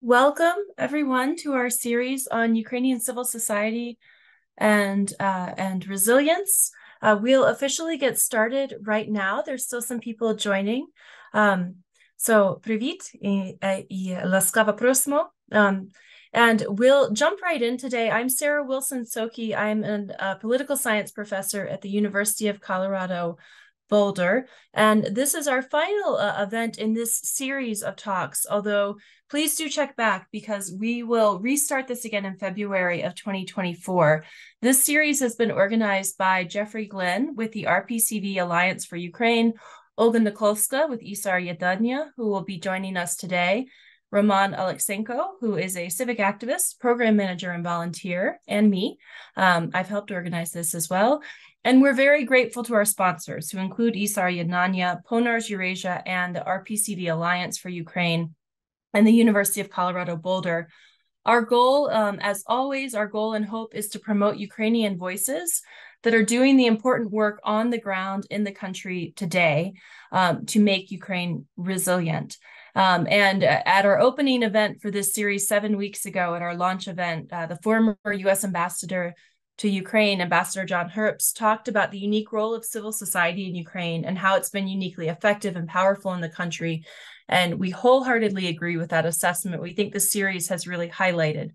Welcome, everyone, to our series on Ukrainian civil society and resilience. We'll officially get started right now. There's still some people joining. So, привіт і ласкаво просимо. And we'll jump right in today. I'm Sarah Wilson-Soki. I'm a political science professor at the University of Colorado Boulder. And this is our final event in this series of talks, although please do check back because we will restart this again in February of 2024. This series has been organized by Jeffrey Glenn with the RPCV Alliance for Ukraine, Olga Nikolska with isar.ednannia, who will be joining us today, Oleksenko, who is a civic activist, program manager, and volunteer, and me. I've helped organize this as well. And we're very grateful to our sponsors, who include isar.ednannia, Ponars Eurasia, and the RPCV Alliance for Ukraine, and the University of Colorado Boulder. Our goal, as always, our goal and hope is to promote Ukrainian voices that are doing the important work on the ground in the country today to make Ukraine resilient. And at our opening event for this series 7 weeks ago, at our launch event, the former U.S. ambassador to Ukraine, Ambassador John Herbst, talked about the unique role of civil society in Ukraine and how it's been uniquely effective and powerful in the country. And we wholeheartedly agree with that assessment. We think this series has really highlighted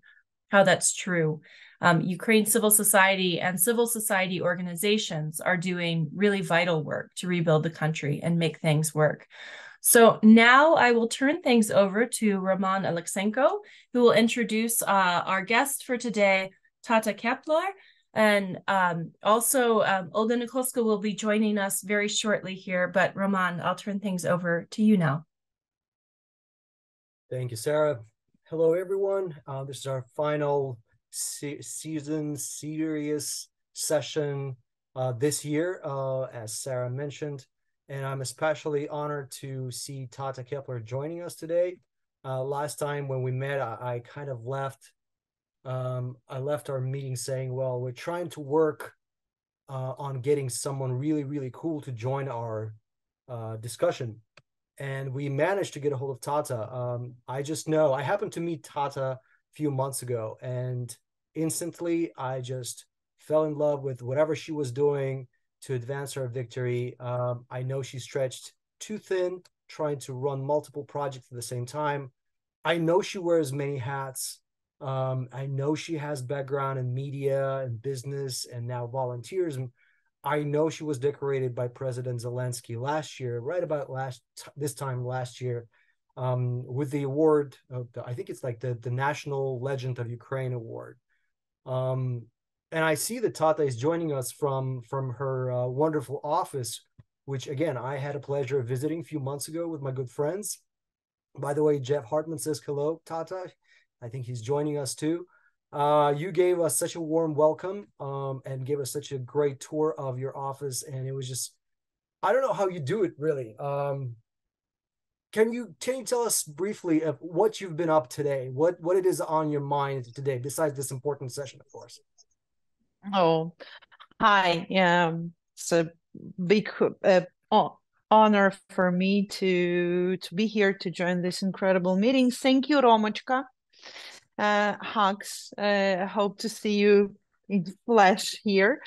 how that's true. Ukraine civil society and civil society organizations are doing really vital work to rebuild the country and make things work. So now I will turn things over to Oleksenko, who will introduce our guest for today, Tata Kepler. And also Olga Nikolska will be joining us very shortly here. But Roman, I'll turn things over to you now. Thank you, Sarah. Hello, everyone. This is our final season series session this year, as Sarah mentioned. And I'm especially honored to see Tata Kepler joining us today. Last time when we met, I kind of left. I left our meeting saying, well, we're trying to work on getting someone really, really cool to join our discussion. And we managed to get a hold of Tata. I just know, I happened to meet Tata a few months ago, and instantly I just fell in love with whatever she was doing to advance her victory. I know she stretched too thin, trying to run multiple projects at the same time. I know she wears many hats. I know she has background in media and business and now volunteerism. I know she was decorated by President Zelensky last year, right about this time last year, with the award of I think it's like the National Legend of Ukraine award. And I see that Tata is joining us from her wonderful office, which again I had a pleasure of visiting a few months ago with my good friends. By the way, Jeff Hartman says hello, Tata. I think he's joining us too. You gave us such a warm welcome and gave us such a great tour of your office. And it was just, I don't know how you do it really. Can you tell us briefly of what you've been up today? What it is on your mind today, besides this important session, of course? Oh, hi. It's a big honor for me to be here to join this incredible meeting. Thank you, Romochka. Hugs. Hope to see you in flesh here.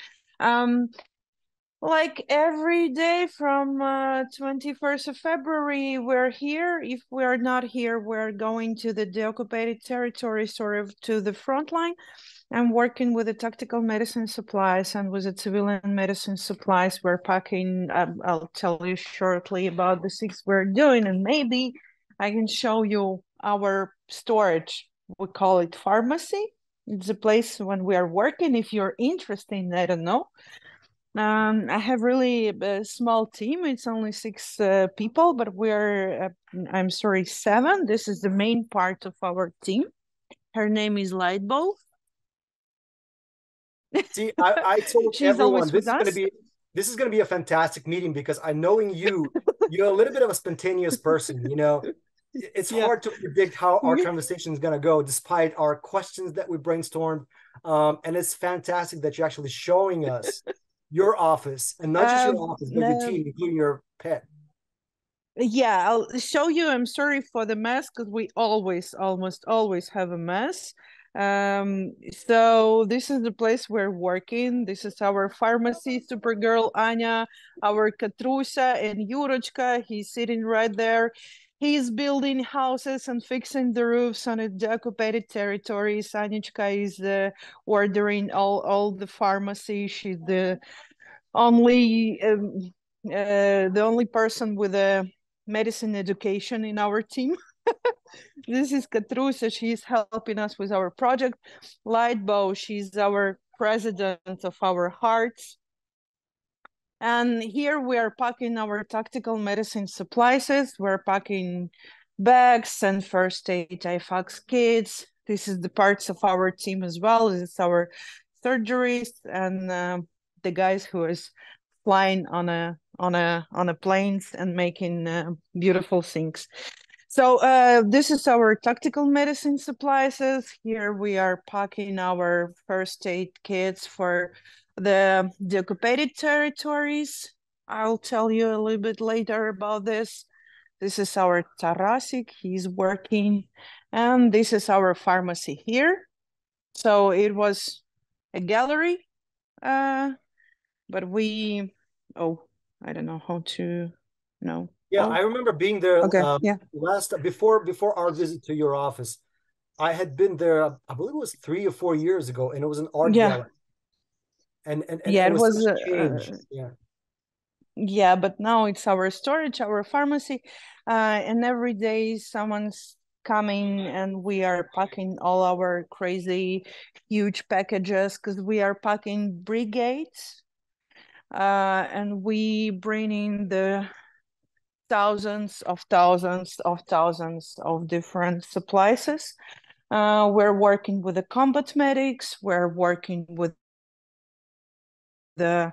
Like every day from 21st of February, we're here. If we're not here, we're going to the deoccupied territory, sort of to the front line. I'm working with the tactical medicine supplies and with the civilian medicine supplies we're packing. I'll tell you shortly about the things we're doing, and maybe I can show you our storage. We call it pharmacy. It's a place when we are working. If you're interested, I don't know. I have really a small team. It's only 6 people, but we're, I'm sorry, 7. This is the main part of our team. Her name is Lightbulb. See, I told everyone this is gonna be a fantastic meeting because I knowing you're a little bit of a spontaneous person, you know. It's hard to predict how our conversation is gonna go, despite our questions that we brainstormed. And it's fantastic that you're actually showing us your office, and not just your office, but your team, including your pet. Yeah, I'll show you. I'm sorry for the mess because we almost always have a mess. So this is the place we're working. This is our pharmacy Supergirl Anya, our Katrusa and Yurochka. He's sitting right there. He's building houses and fixing the roofs on the occupied territories. Anichka is ordering all the pharmacy. She's the only person with a medicine education in our team. This is Katrusa. She's helping us with our project. Lightbow, she's our president of our hearts. And here we are packing our tactical medicine supplies. We're packing bags and first aid IFAX kits. This is the parts of our team as well. This is our surgeries and the guys who is flying on a planes and making beautiful things. So this is our tactical medicine supplies. Here we are packing our first aid kits for the occupied territories. I'll tell you a little bit later about this. This is our Tarasik, he's working. And this is our pharmacy here. So it was a gallery, but we, I don't know how to, no. Yeah, I remember being there Okay, before our visit to your office. I had been there, I believe it was 3 or 4 years ago, and it was an art gallery. And it was such a change. Yeah, but now it's our storage, our pharmacy, and every day someone's coming and we are packing all our crazy huge packages because we are packing brigades, and we bring in the thousands of different supplies. We're working with the combat medics, we're working with the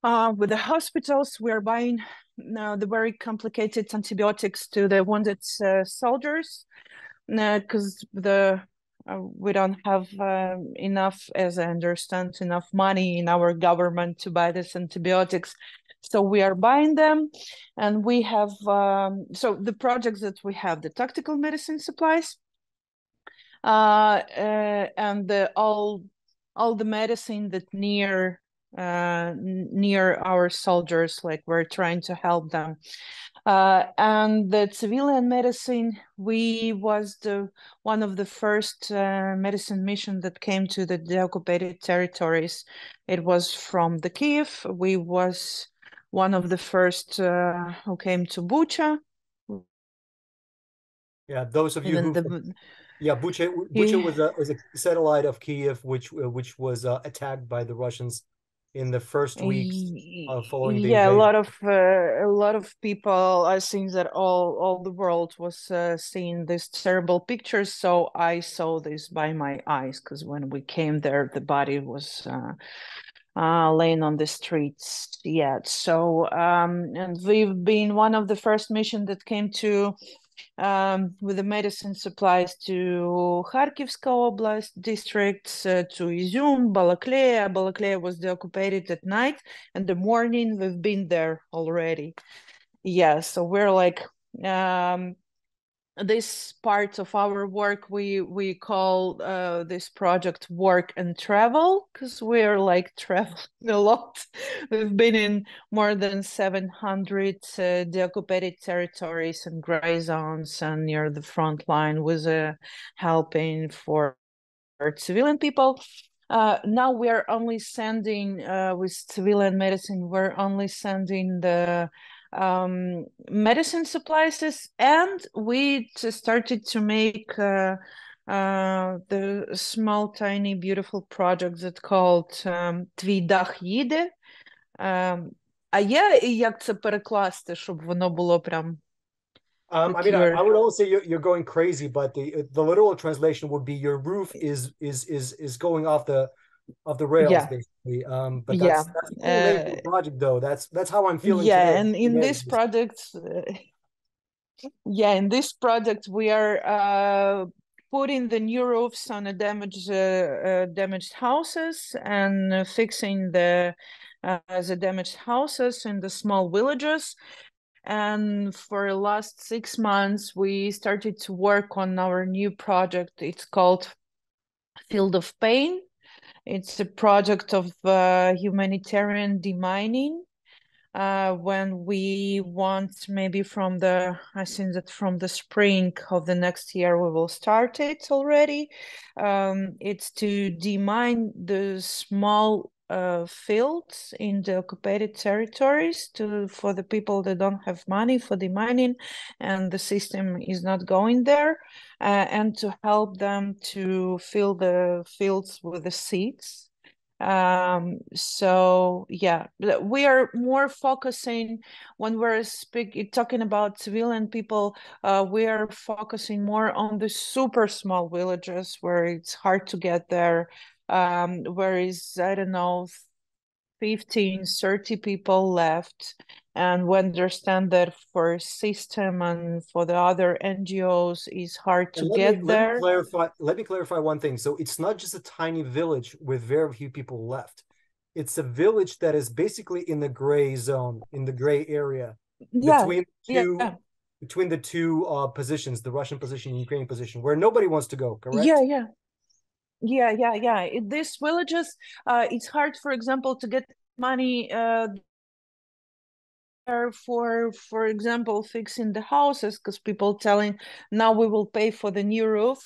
hospitals. We're buying the very complicated antibiotics to the wounded soldiers because we don't have enough, as I understand, enough money in our government to buy these antibiotics. So we are buying them, and we have so the projects that we have: the tactical medicine supplies, and all the medicine that near our soldiers, like we're trying to help them. And the civilian medicine, we was one of the first medicine mission that came to the occupied territories. It was from the Kiev. We was one of the first who came to Bucha. Yeah, those of you who Bucha was a satellite of Kiev, which was attacked by the Russians in the first weeks following the invasion. A lot of people, I think that all the world was seeing these terrible pictures. So I saw this by my eyes, because when we came there, the body was laying on the streets. Yeah. So and we've been one of the first mission that came to with the medicine supplies to Kharkivska Oblast districts, to Izum, Balakleya. Balakleya was deoccupied at night, and the morning we've been there already. Yeah, so we're like this part of our work we call this project work and travel, because we're like traveling a lot. We've been in more than 700 deoccupied territories and gray zones and near the front line with helping for civilian people. Now we're only sending with civilian medicine, we're only sending the medicine supplies, and we just started to make the small, tiny, beautiful project that called Твій дах їде. А є, як це перекласти, щоб воно було прям... I mean, I would also say you're going crazy, but the literal translation would be your roof is going off the rails, basically. But that's the cool name for the project, though. That's how I'm feeling today. And in this project, in this project, we are putting the new roofs on the damaged houses and fixing the damaged houses in the small villages. And for the last 6 months, we started to work on our new project. It's called Field of Pain. It's a project of humanitarian demining. When we want, maybe I think that from the spring of the next year, we will start it already. It's to demine the small fields in the occupied territories for the people that don't have money for demining and the system is not going there, and to help them to fill the fields with the seeds. So yeah, we are more focusing when we're talking about civilian people, we are focusing more on the super small villages where it's hard to get there, where is, I don't know, 15, 30 people left. And we understand that for system and for the other NGOs, it's hard to get there. Let me clarify one thing. So it's not just a tiny village with very few people left. It's a village that is basically in the gray zone, in the gray area, between the two positions, the Russian position and Ukrainian position, where nobody wants to go, correct? Yeah. These villages, it's hard, for example, to get money for example, fixing the houses, because people telling now we will pay for the new roof,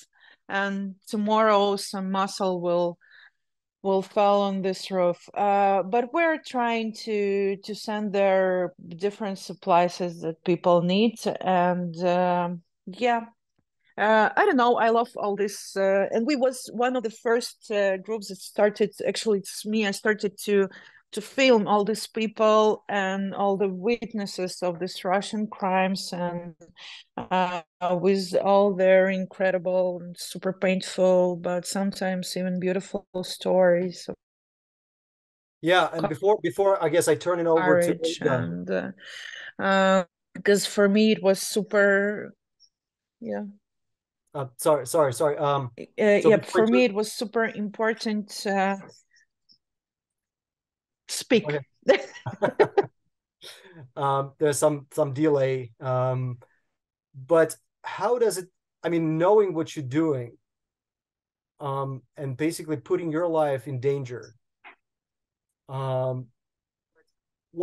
and tomorrow some muscle will fall on this roof. But we're trying to send their different supplies that people need, and I don't know. I love all this, and we was one of the first groups that started. Actually, it's me. I started to film all these people and all the witnesses of these Russian crimes, and with all their incredible and super painful, but sometimes even beautiful stories. Yeah, and before I guess I turn it over to Olga. And because for me it was super, yeah. Sorry. For me it was super important. Speak. There's some delay, but how does it? I mean, knowing what you're doing, and basically putting your life in danger. What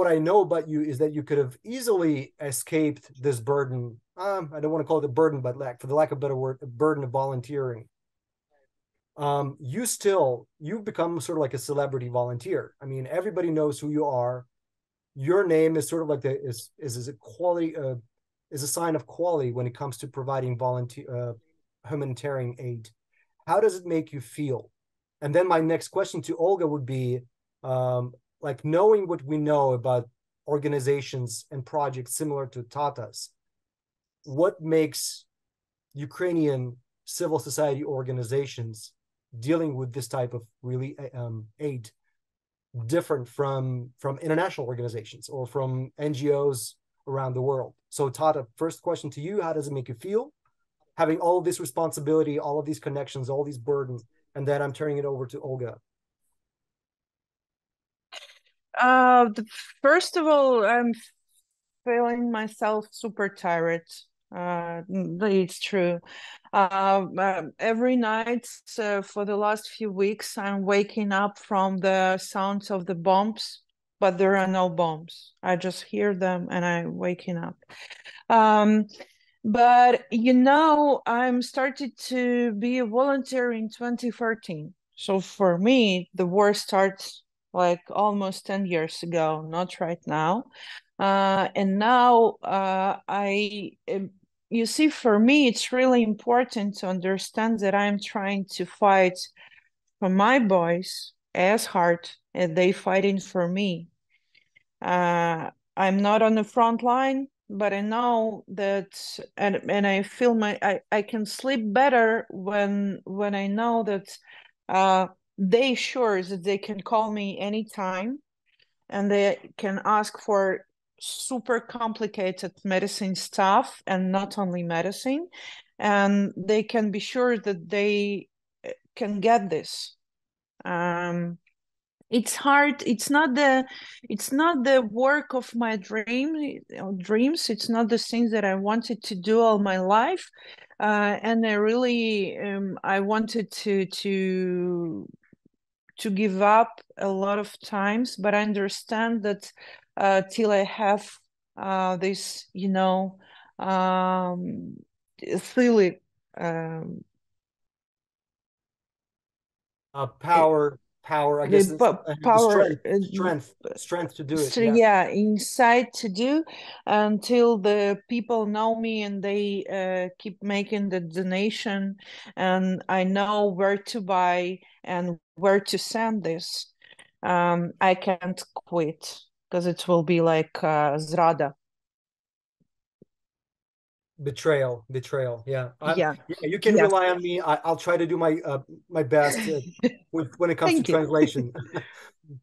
I know about you is that you could have easily escaped this burden. I don't want to call it a burden, but for the lack of a better word, a burden of volunteering. You've become sort of like a celebrity volunteer. I mean, everybody knows who you are. Your name is sort of like is a quality, is a sign of quality when it comes to providing humanitarian aid. How does it make you feel? And then my next question to Olga would be, like, knowing what we know about organizations and projects similar to Tata's, what makes Ukrainian civil society organizations dealing with this type of really aid different from international organizations or from NGOs around the world? So Tata, first question to you, how does it make you feel having all of this responsibility, all of these connections, all these burdens? And then I'm turning it over to Olga. First of all, I'm feeling myself super tired. It's true. Every night for the last few weeks, I'm waking up from the sounds of the bombs, but there are no bombs. I just hear them and I'm waking up. But I'm started to be a volunteer in 2013. So for me, the war starts like almost 10 years ago, not right now. And now you see, for me, it's really important to understand that I'm trying to fight for my boys as hard as they fighting for me. I'm not on the front line, but I know that, and I feel I can sleep better when I know that they sure that they can call me anytime and they can ask for super complicated medicine stuff, and not only medicine, and they can be sure that they can get this. it's hard. It's not the work of my dreams. It's not the things that I wanted to do all my life, and I really I wanted to give up a lot of times, but I understand that till I have this, really power, I guess, power, the strength to do it. so Yeah. yeah, inside to do, until the people know me and they keep making the donation, and I know where to buy and where to send this. I can't quit because it will be like zrada. Betrayal. Yeah. Yeah. You can rely on me. I'll try to do my best when it comes to translation.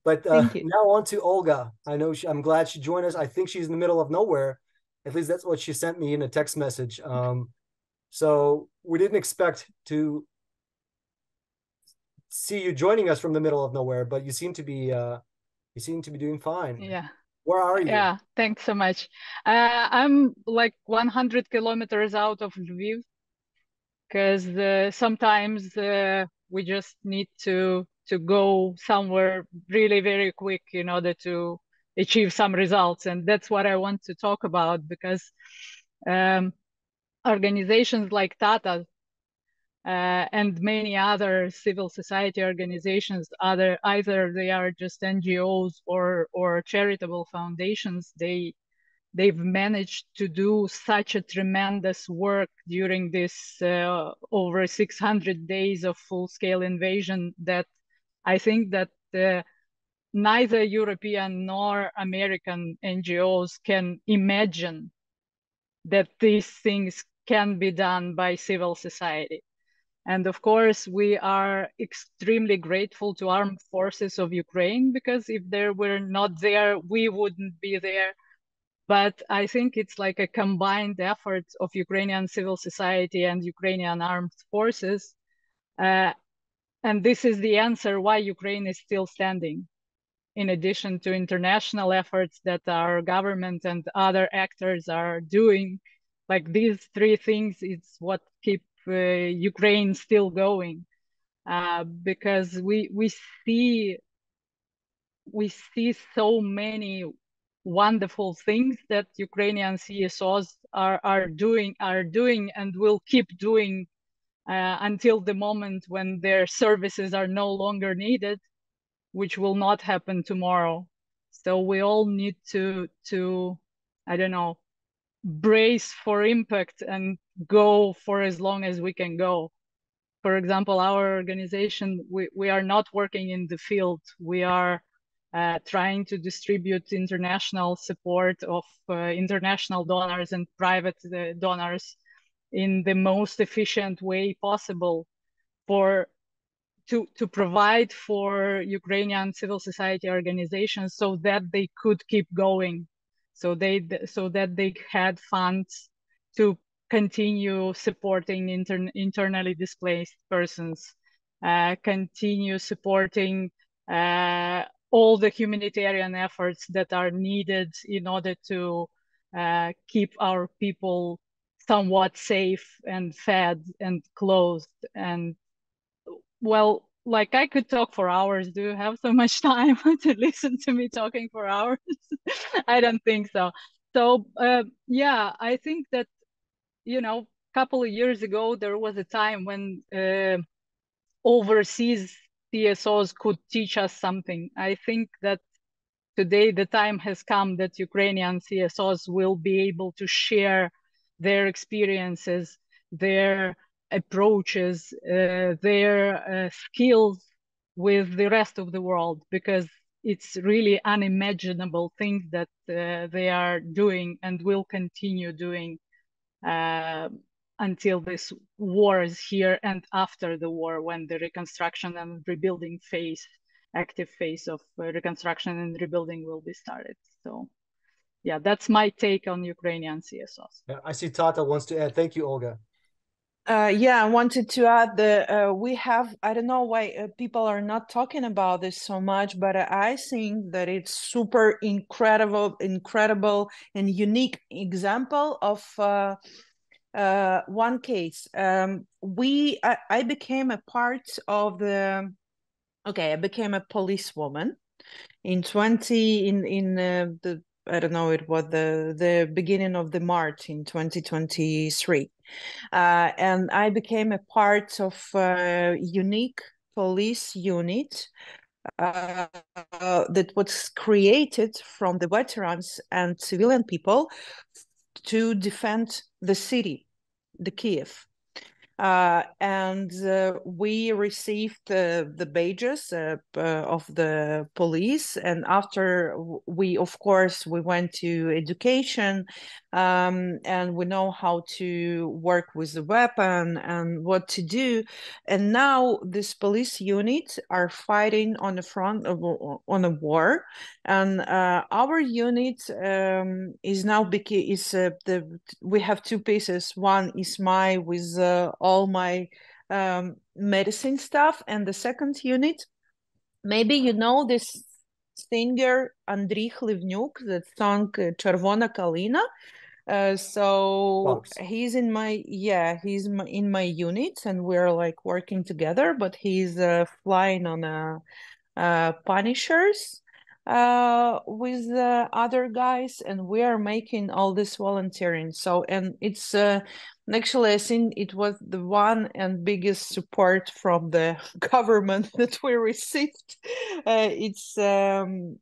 But now on to Olga. I know I'm glad she joined us. I think she's in the middle of nowhere. At least that's what she sent me in a text message. So we didn't expect to see you joining us from the middle of nowhere, but you seem to be doing fine. Yeah. Where are you? Yeah, thanks so much. I'm like 100 kilometers out of Lviv, because sometimes we just need to go somewhere really very quick in order to achieve some results, and that's what I want to talk about, because organizations like Tata and many other civil society organizations, either they are just NGOs or charitable foundations, they've managed to do such a tremendous work during this over 600 days of full-scale invasion that I think that neither European nor American NGOs can imagine that these things can be done by civil society. And of course, we are extremely grateful to armed forces of Ukraine, because if they were not there, we wouldn't be there. But I think it's like a combined effort of Ukrainian civil society and Ukrainian armed forces. And this is the answer why Ukraine is still standing, in addition to international efforts that our government and other actors are doing. Like these three things, it's what keep Ukraine still going, because we see so many wonderful things that Ukrainian CSOs are doing and will keep doing until the moment when their services are no longer needed, which will not happen tomorrow. So we all need to I don't know, brace for impact and go for as long as we can go. For example, our organization, we are not working in the field. We are trying to distribute international support of international donors and private donors in the most efficient way possible to provide for Ukrainian civil society organizations so that they could keep going, so that they had funds to continue supporting internally displaced persons, continue supporting all the humanitarian efforts that are needed in order to keep our people somewhat safe and fed and clothed. And well, like I could talk for hours. Do you have so much time to listen to me talking for hours? I don't think so. So yeah, I think that, a couple of years ago, there was a time when overseas CSOs could teach us something. I think that today the time has come that Ukrainian CSOs will be able to share their experiences, their approaches, their skills with the rest of the world, because it's really unimaginable things that they are doing and will continue doing until this war is here and after the war, when the reconstruction and rebuilding active phase of reconstruction and rebuilding will be started. So yeah, that's my take on Ukrainian CSOs. Yeah, I see Tata wants to add. Thank you, Olga. Yeah, I wanted to add that we have, I don't know why people are not talking about this so much, but I think that it's super incredible and unique example of one case. I became a part of I became a policewoman in the I don't know, it was the beginning of the March in 2023. And I became a part of a unique police unit that was created from the veterans and civilian people to defend the city, the Kiev. And we received the badges of the police, and after we went to education, and we know how to work with the weapon and what to do. And now this police unit are fighting on the front on a war, and our unit is now we have two pieces. One is with all my medicine stuff, and the second unit, maybe you know this singer Andriy Hливнюк that sung Червона калина. So he's in my in my unit, and we're like working together, but he's flying on Punishers with other guys, and we are making all this volunteering. So, and it's actually, I think it was the one and biggest support from the government that we received. It's because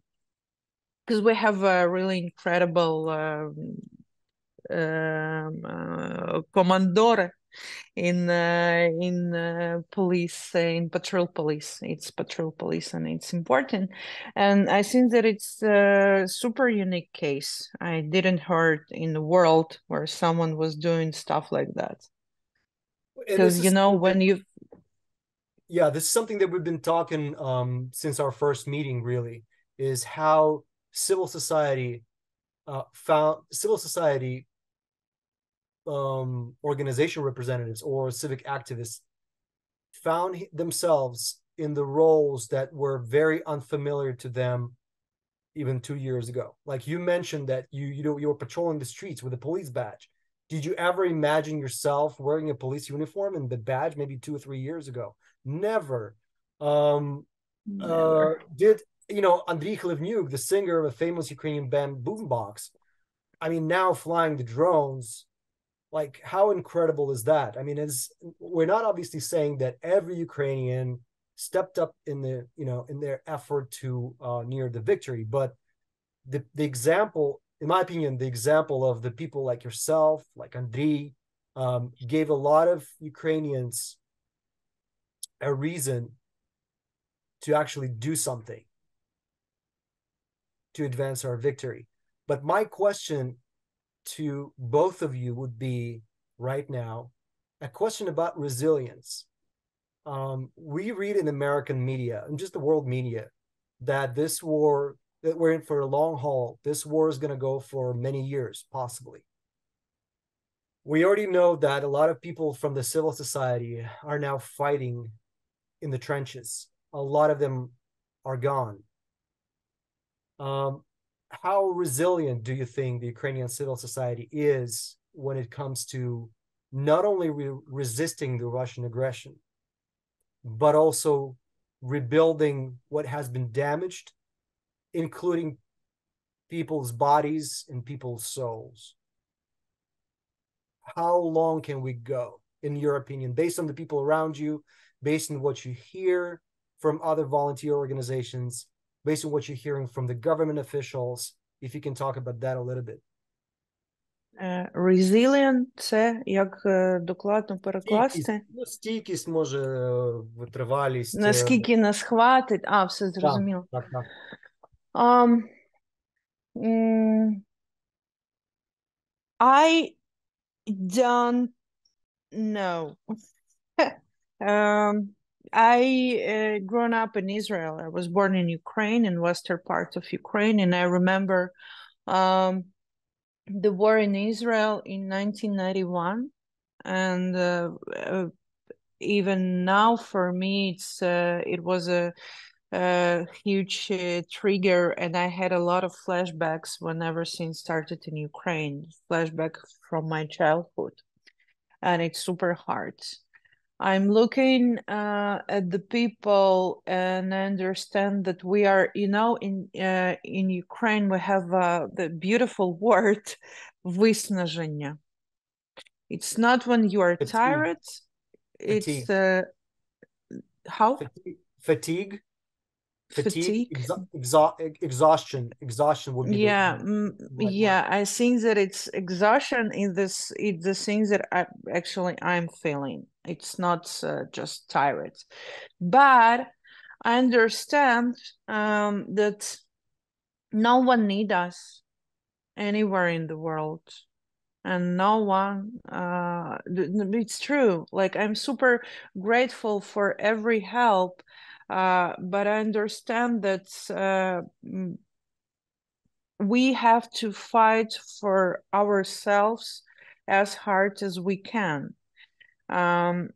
we have a really incredible commandore in police, in patrol police. It's patrol police, and it's important. And I think that it's a super unique case. I didn't heard in the world where someone was doing stuff like that. Because you know, when you this is something that we've been talking since our first meeting, really, is how civil society organization representatives or civic activists found themselves in the roles that were very unfamiliar to them even 2 years ago. Like you mentioned that you were patrolling the streets with a police badge. Did you ever imagine yourself wearing a police uniform and the badge maybe 2 or 3 years ago? Never. Never. Did Andriy Hливнюk, the singer of a famous Ukrainian band Boombox, I mean, now flying the drones, like how incredible is that? I mean, we're not obviously saying that every Ukrainian stepped up in their effort to near the victory, but the example, in my opinion, the example of the people like yourself, like Andriy, gave a lot of Ukrainians a reason to actually do something to advance our victory. But my question to both of you would be right now a question about resilience. We read in American media and just the world media that this war, that we're in for a long haul. This war is going to go for many years, possibly. We already know that a lot of people from the civil society are now fighting in the trenches. A lot of them are gone. How resilient do you think the Ukrainian civil society is when it comes to not only resisting the Russian aggression, but also rebuilding what has been damaged, including people's bodies and people's souls? How long can we go, in your opinion, based on the people around you, based on what you hear from other volunteer organizations, based on what you're hearing from the government officials, if you can talk about that a little bit. Resilient – це як докладно перекласти? Стійкість, може, витривалість. Наскільки нас хватить? Все зрозуміло. Так. I don't know. I grown up in Israel. I was born in Ukraine, in western part of Ukraine, and I remember the war in Israel in 1991. and even now for me, it was a huge trigger, and I had a lot of flashbacks when everything started in Ukraine, flashback from my childhood, and it's super hard. I'm looking at the people and understand that we are, you know, in Ukraine we have the beautiful word виснаження. It's not when you are tired. It's how? Fatigue. Exhaustion would be yeah. I think that it's exhaustion it's the things that I'm feeling. It's not just tired, but I understand that no one needs us anywhere in the world, and no one it's true. Like, I'm super grateful for every help, but I understand that we have to fight for ourselves as hard as we can, and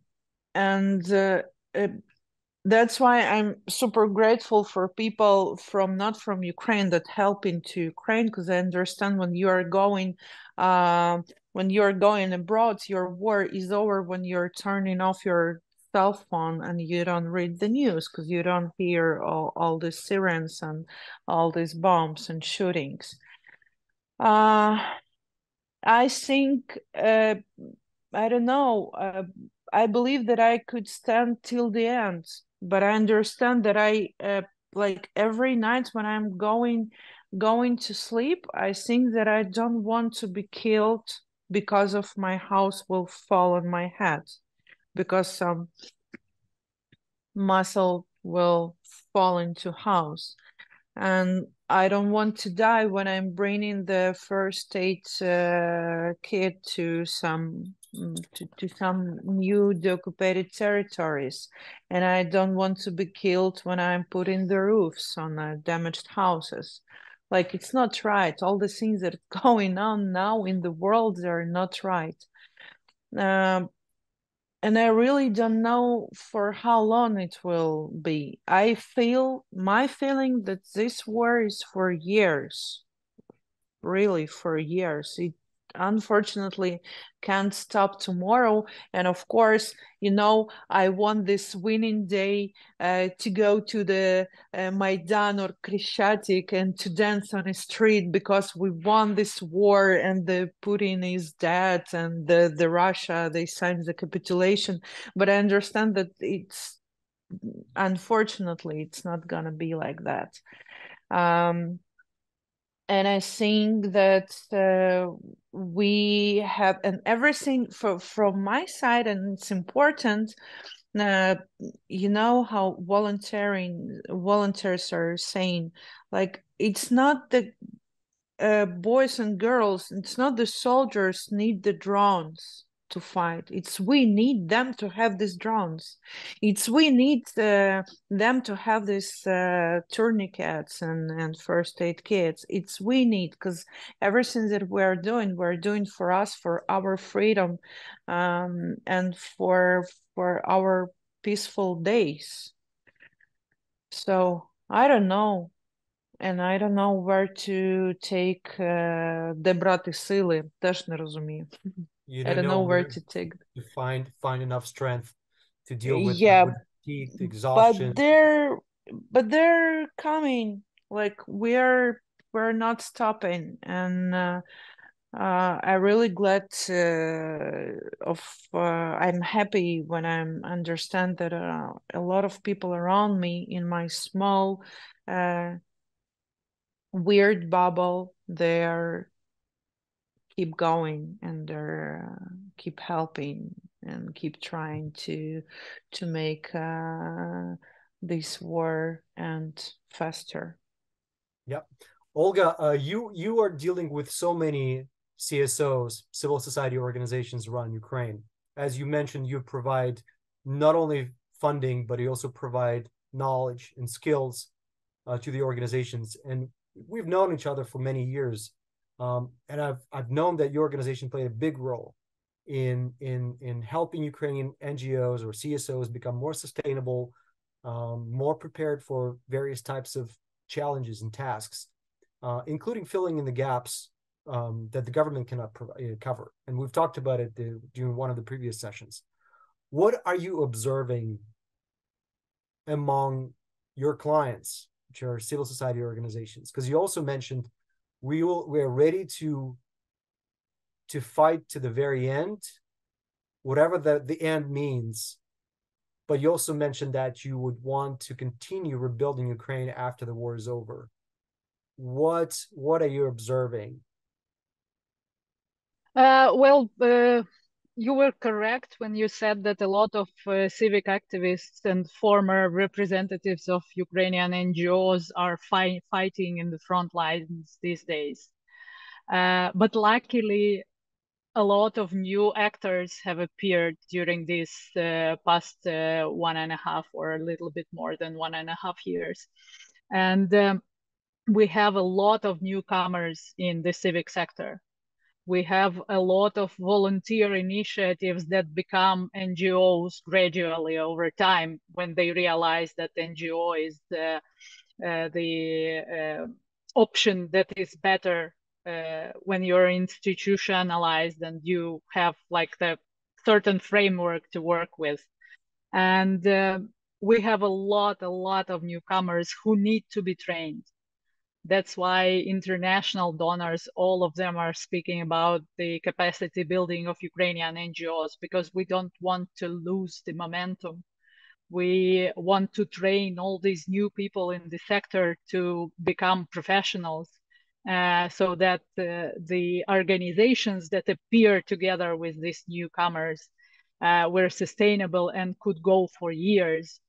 that's why I'm super grateful for people not from Ukraine that help into Ukraine, because I understand when you are going abroad, your war is over when you're turning off your cell phone and you don't read the news, because you don't hear all the sirens and all these bombs and shootings. I think, I don't know, I believe that I could stand till the end, but I understand that I like every night when I'm going to sleep, I think that I don't want to be killed because of my house will fall on my head, because some muscle will fall into house, and I don't want to die when I'm bringing the first aid kit to some new deoccupied territories, and I don't want to be killed when I'm putting the roofs on damaged houses. Like, it's not right. All the things that are going on now in the world, they're not right. And I really don't know for how long it will be. My feeling that this war is for years, really for years. It unfortunately can't stop tomorrow. And of course, you know, I want this winning day to go to the Maidan or Krishchatik and to dance on a street because we won this war and the Putin is dead and the Russia, they signed the capitulation. But I understand that unfortunately, it's not gonna be like that. And I think that we have, and everything from my side, and it's important, you know how volunteers are saying, like, it's not the boys and girls, it's not the soldiers need the drones to fight. It's we need them to have these drones. It's we need them to have these tourniquets and first aid kits. It's we need, because everything that we're doing for us, for our freedom, and for our peaceful days. So I don't know. And I don't know where to take де брати сили, теж не розумію. I don't know where to take. To find enough strength to deal with fatigue, exhaustion. But they're coming. Like, we're not stopping, and I'm really glad I'm happy when I understand that a lot of people around me in my small weird bubble, they're keep going, and they're keep helping and keep trying to make this war end faster. Yep. Olga, you are dealing with so many CSOs, civil society organizations around Ukraine. As you mentioned, you provide not only funding, but you also provide knowledge and skills to the organizations. And we've known each other for many years. And I've known that your organization played a big role in helping Ukrainian NGOs or CSOs become more sustainable, more prepared for various types of challenges and tasks, including filling in the gaps that the government cannot cover. And we've talked about it during one of the previous sessions. What are you observing among your clients, which are civil society organizations? Because you also mentioned we're ready to fight to the very end, whatever the end means. But you also mentioned that you would want to continue rebuilding Ukraine after the war is over. What are you observing? You were correct when you said that a lot of civic activists and former representatives of Ukrainian NGOs are fighting in the front lines these days. But luckily, a lot of new actors have appeared during this past 1.5 or a little bit more than 1.5 years. And we have a lot of newcomers in the civic sector. We have a lot of volunteer initiatives that become NGOs gradually over time when they realize that NGO is the option that is better when you're institutionalized and you have like the certain framework to work with. And we have a lot of newcomers who need to be trained. That's why international donors, all of them are speaking about the capacity building of Ukrainian NGOs, because we don't want to lose the momentum. We want to train all these new people in the sector to become professionals, so that the organizations that appear together with these newcomers were sustainable and could go for years,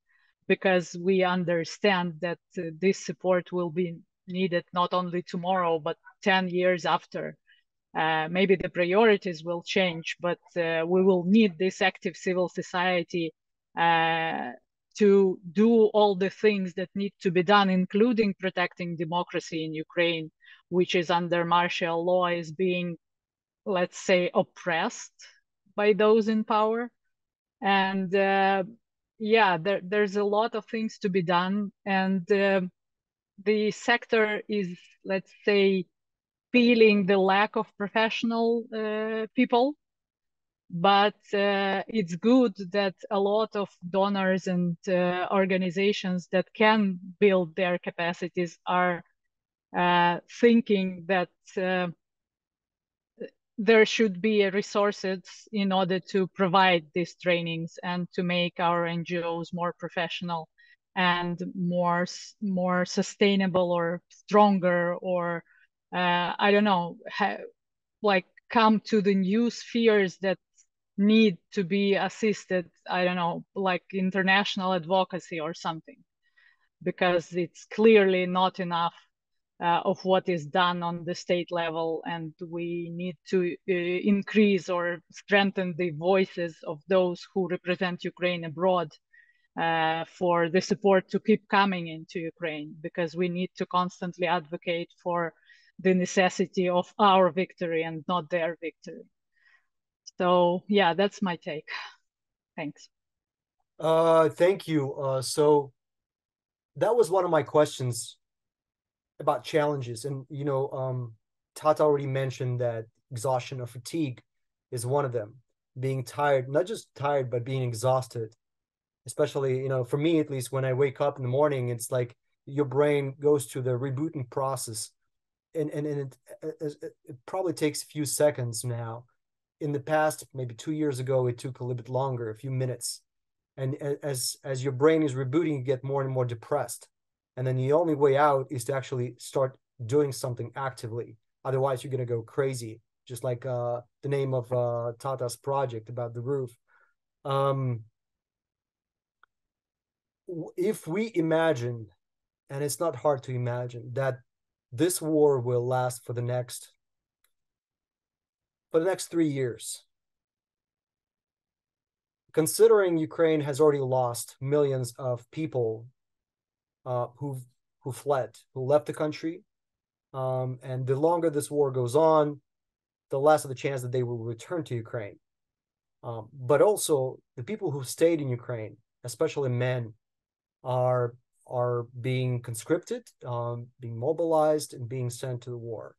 because we understand that this support will be needed not only tomorrow, but 10 years after. Maybe the priorities will change, but we will need this active civil society to do all the things that need to be done, including protecting democracy in Ukraine, which is under martial law, is being, let's say, oppressed by those in power. And yeah, there's a lot of things to be done. And the sector is, let's say, feeling the lack of professional people. But it's good that a lot of donors and organizations that can build their capacities are thinking that there should be resources in order to provide these trainings and to make our NGOs more professional and more sustainable or stronger, or I don't know, like come to the new spheres that need to be assisted. I don't know, like international advocacy or something, because it's clearly not enough of what is done on the state level, and we need to increase or strengthen the voices of those who represent Ukraine abroad for the support to keep coming into Ukraine, because we need to constantly advocate for the necessity of our victory and not their victory. So yeah, that's my take. Thanks. Thank you. So that was one of my questions about challenges. And, you know, Tata already mentioned that exhaustion or fatigue is one of them. Being tired, not just tired, but being exhausted. Especially, you know, for me, at least, when I wake up in the morning, it's like your brain goes through the rebooting process. And it probably takes a few seconds now. In the past, maybe 2 years ago, it took a little bit longer, a few minutes. And as your brain is rebooting, you get more and more depressed. And then the only way out is to actually start doing something actively. Otherwise, you're going to go crazy, just like the name of Tata's project about the roof. If we imagine, and it's not hard to imagine, that this war will last for the next 3 years, considering Ukraine has already lost millions of people who fled, who left the country, and the longer this war goes on, the less of the chance that they will return to Ukraine. But also the people who stayed in Ukraine, especially men, are being conscripted, being mobilized, and being sent to the war.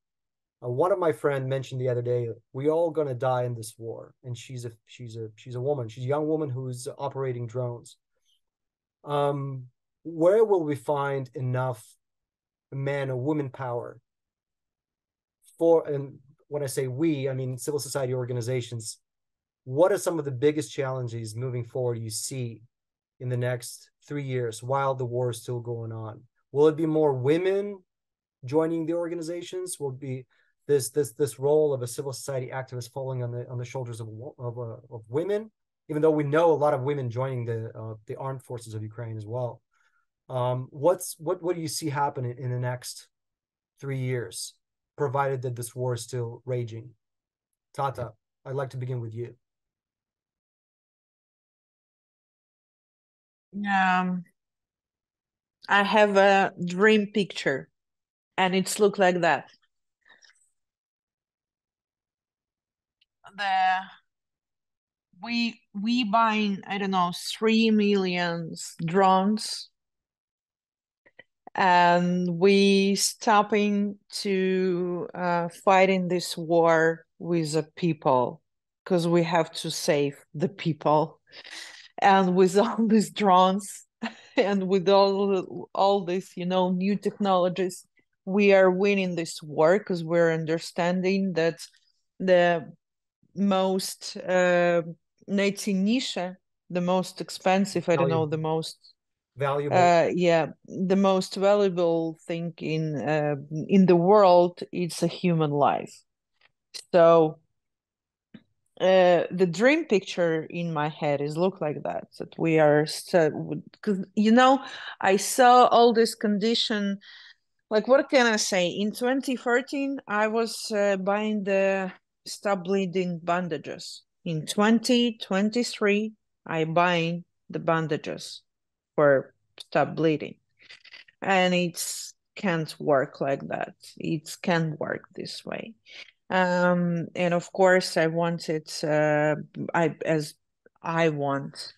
One of my friends mentioned the other day, we all gonna die in this war, and she's a woman, she's a young woman who's operating drones. Where will we find enough man or women power for, and when I say we, I mean civil society organizations, what are some of the biggest challenges moving forward you see in the next 3 years while the war is still going on? Will it be more women joining the organizations? Will it be this role of a civil society activist falling on the shoulders of women? Even though we know a lot of women joining the armed forces of Ukraine as well. What do you see happening in the next 3 years, provided that this war is still raging? Tata, I'd like to begin with you. I have a dream picture, and it's look like that. We buying, I don't know, 3 million drones, and we stopping to fighting this war with the people, because we have to save the people. And with all these drones and with all this, you know, new technologies, we are winning this war, because we're understanding that the most the most expensive, I don't know, the most valuable, the most valuable thing in the world, it's a human life. So the dream picture in my head is look like that we are, because you know, I saw all this condition. Like, what can I say? In 2013, I was buying the stop bleeding bandages. In 2023, I buying the bandages for stop bleeding, and it can't work like that. It can't work this way. And of course, I wanted, I want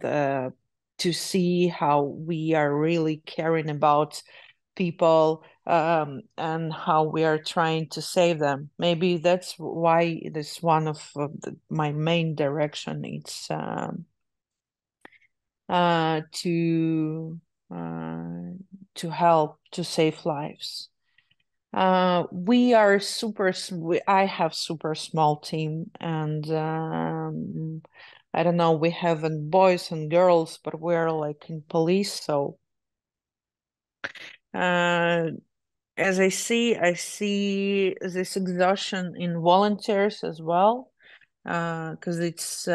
to see how we are really caring about people, and how we are trying to save them. Maybe that's why this one of my main direction. It's to help to save lives. We are I have super small team, and I don't know, we have boys and girls, but we're like in police. So as I see this exhaustion in volunteers as well, because it's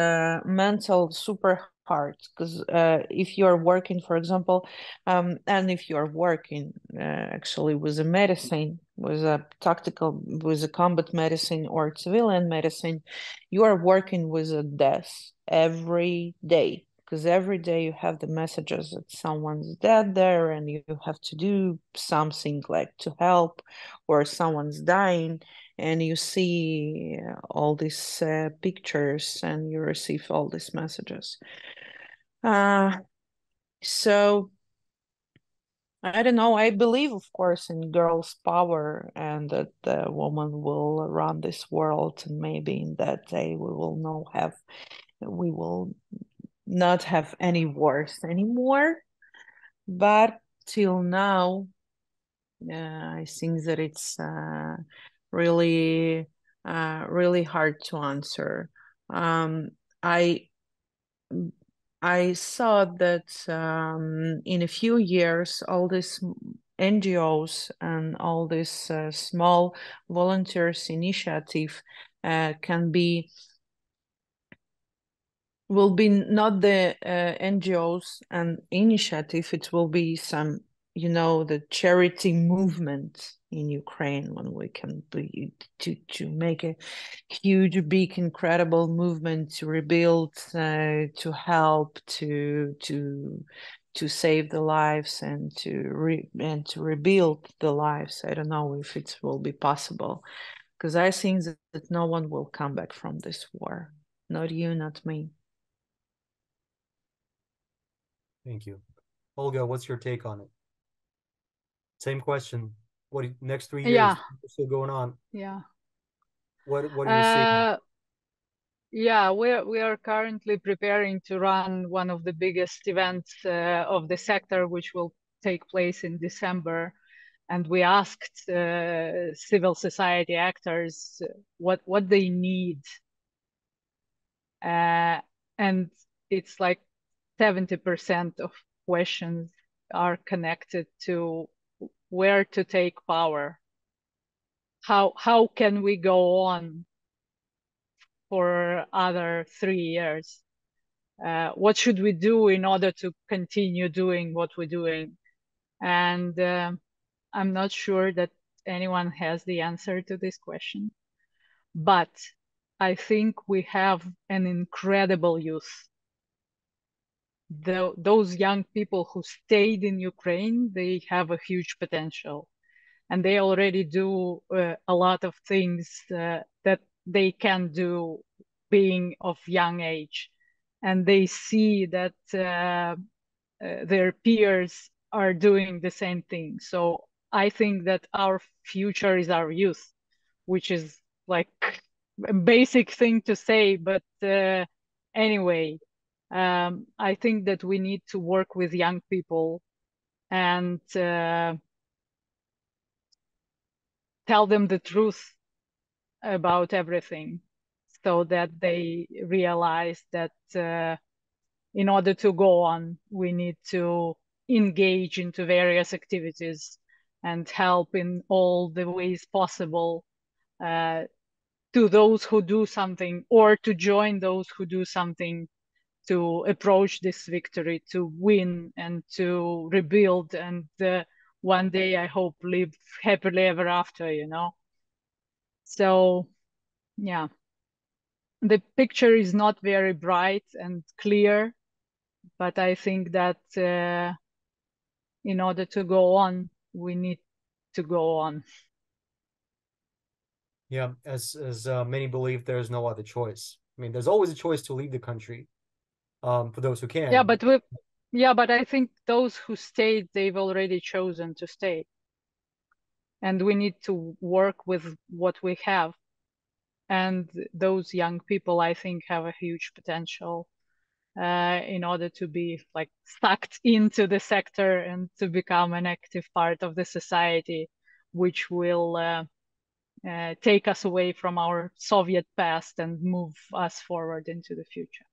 mental super hard. Because if you're working, for example, and if you're working actually with a medicine, with a tactical, with a combat medicine or civilian medicine, you are working with a death every day. Because every day you have the messages that someone's dead there, and you have to do something like to help, or someone's dying, and you see all these pictures, and you receive all these messages. So I don't know, I believe, of course, in girls' power, and that the woman will run this world, and maybe in that day we will not have any wars anymore. But till now, I think that it's really hard to answer. I saw that in a few years, all these NGOs and all this small volunteers initiative will be not the NGOs and initiative. It will be some, you know, the charity movement in Ukraine, when we can be to make a huge, big, incredible movement to rebuild, to help, to save the lives, and to rebuild the lives. I don't know if it will be possible, because I think that no one will come back from this war. not you, not me. Thank you. Olga, what's your take on it? Same question. What next 3 years? Yeah. What's still going on? Yeah. What do you see? Yeah, we are currently preparing to run one of the biggest events of the sector, which will take place in December. And we asked civil society actors what they need. And it's like 70% of questions are connected to where to take power. How can we go on for other 3 years? What should we do in order to continue doing what we're doing? And I'm not sure that anyone has the answer to this question. But I think we have an incredible youth. Those young people who stayed in Ukraine, they have a huge potential. And they already do a lot of things that they can do being of young age. And they see that their peers are doing the same thing. So I think that our future is our youth, which is like a basic thing to say, but anyway, I think that we need to work with young people and tell them the truth about everything, so that they realize that in order to go on, we need to engage into various activities and help in all the ways possible to those who do something, or to join those who do something to approach this victory, to win and to rebuild, and one day I hope live happily ever after, you know. So yeah, the picture is not very bright and clear, but I think that in order to go on, we need to go on. Yeah, as many believe, there's no other choice. I mean, there's always a choice to leave the country, for those who can. Yeah, but I think those who stayed, they've already chosen to stay. And we need to work with what we have. And those young people, I think, have a huge potential in order to be like sucked into the sector and to become an active part of the society, which will take us away from our Soviet past and move us forward into the future.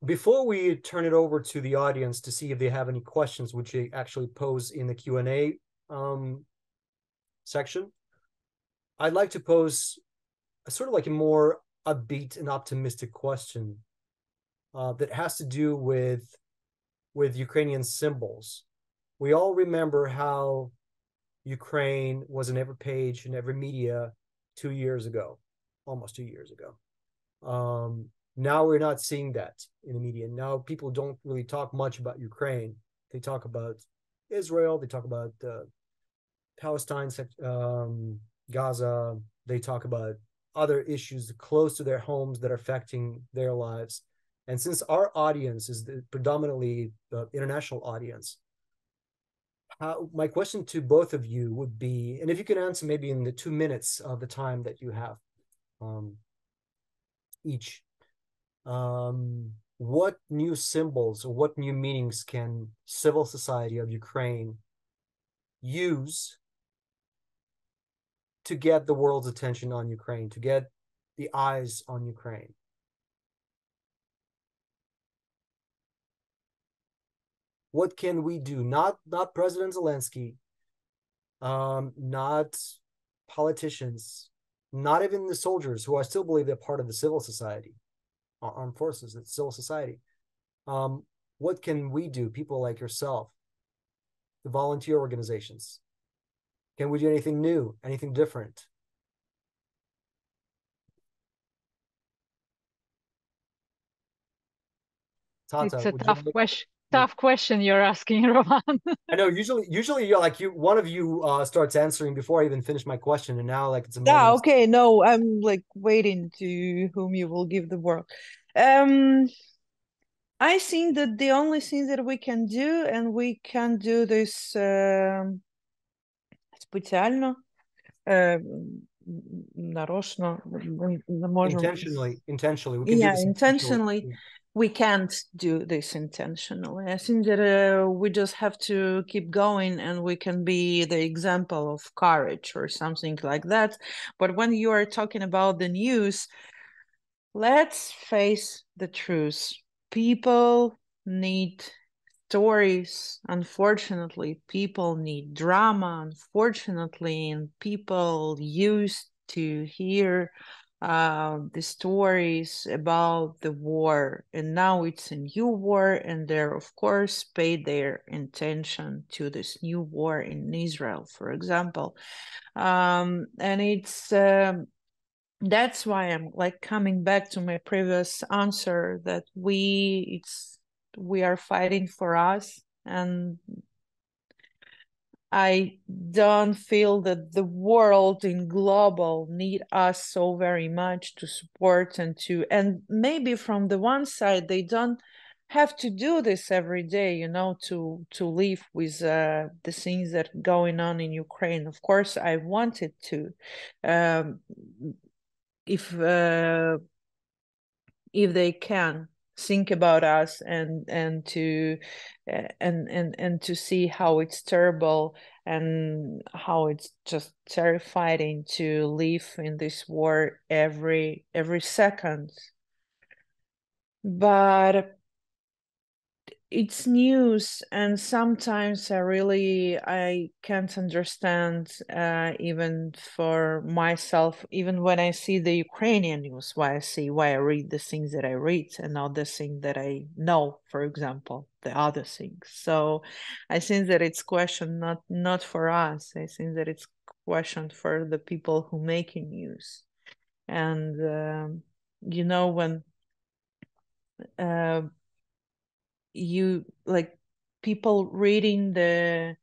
Before we turn it over to the audience to see if they have any questions, which they actually pose in the Q&A section, I'd like to pose a sort of like a more upbeat and optimistic question that has to do with Ukrainian symbols. We all remember how Ukraine was on every page in every media 2 years ago, almost 2 years ago. Now we're not seeing that in the media. Now people don't really talk much about Ukraine. They talk about Israel. They talk about Palestine, Gaza. They talk about other issues close to their homes that are affecting their lives. And since our audience is predominantly the international audience, my question to both of you would be, and if you can answer maybe in the 2 minutes of the time that you have each, what new symbols or what new meanings can civil society of Ukraine use to get the world's attention on Ukraine, to get the eyes on Ukraine? What can we do? Not President Zelensky, not politicians, not even the soldiers, who I still believe they're part of the civil society, armed forces, it's civil society. What can we do, people like yourself, the volunteer organizations? Can we do anything new, anything different? Tata, it's a tough question. tough question you're asking, Roman. I know usually you're like one of you starts answering before I even finish my question, and now like it's a Yeah, moment. okay, no, I'm like waiting to whom you will give the word. I think that the only thing that we can do, and we can do this специально, нарочно, мы можем... Intentionally. We can Yeah, do this intentionally. We can't do this intentionally. I think that we just have to keep going, and we can be the example of courage or something like that. But when you are talking about the news, let's face the truth. People need stories. Unfortunately, people need drama. Unfortunately, and people used to hear the stories about the war, and now it's a new war, and they're of course paid their attention to this new war in Israel, for example, and it's that's why I'm like coming back to my previous answer, that we are fighting for us, and I don't feel that the world in global need us so very much to support and maybe from the one side they don't have to do this every day, you know, to live with the things that are going on in Ukraine. Of course, I wanted to, if they can think about us and to see how it's terrible and how it's just terrifying to live in this war every second. But it's news, and sometimes I can't understand, even for myself, even when I see the Ukrainian news, why I read the things that I read and not the thing that I know, for example, the other things. So I think that it's question not for us. I think that it's question for the people who making news. And you know, when you like people reading the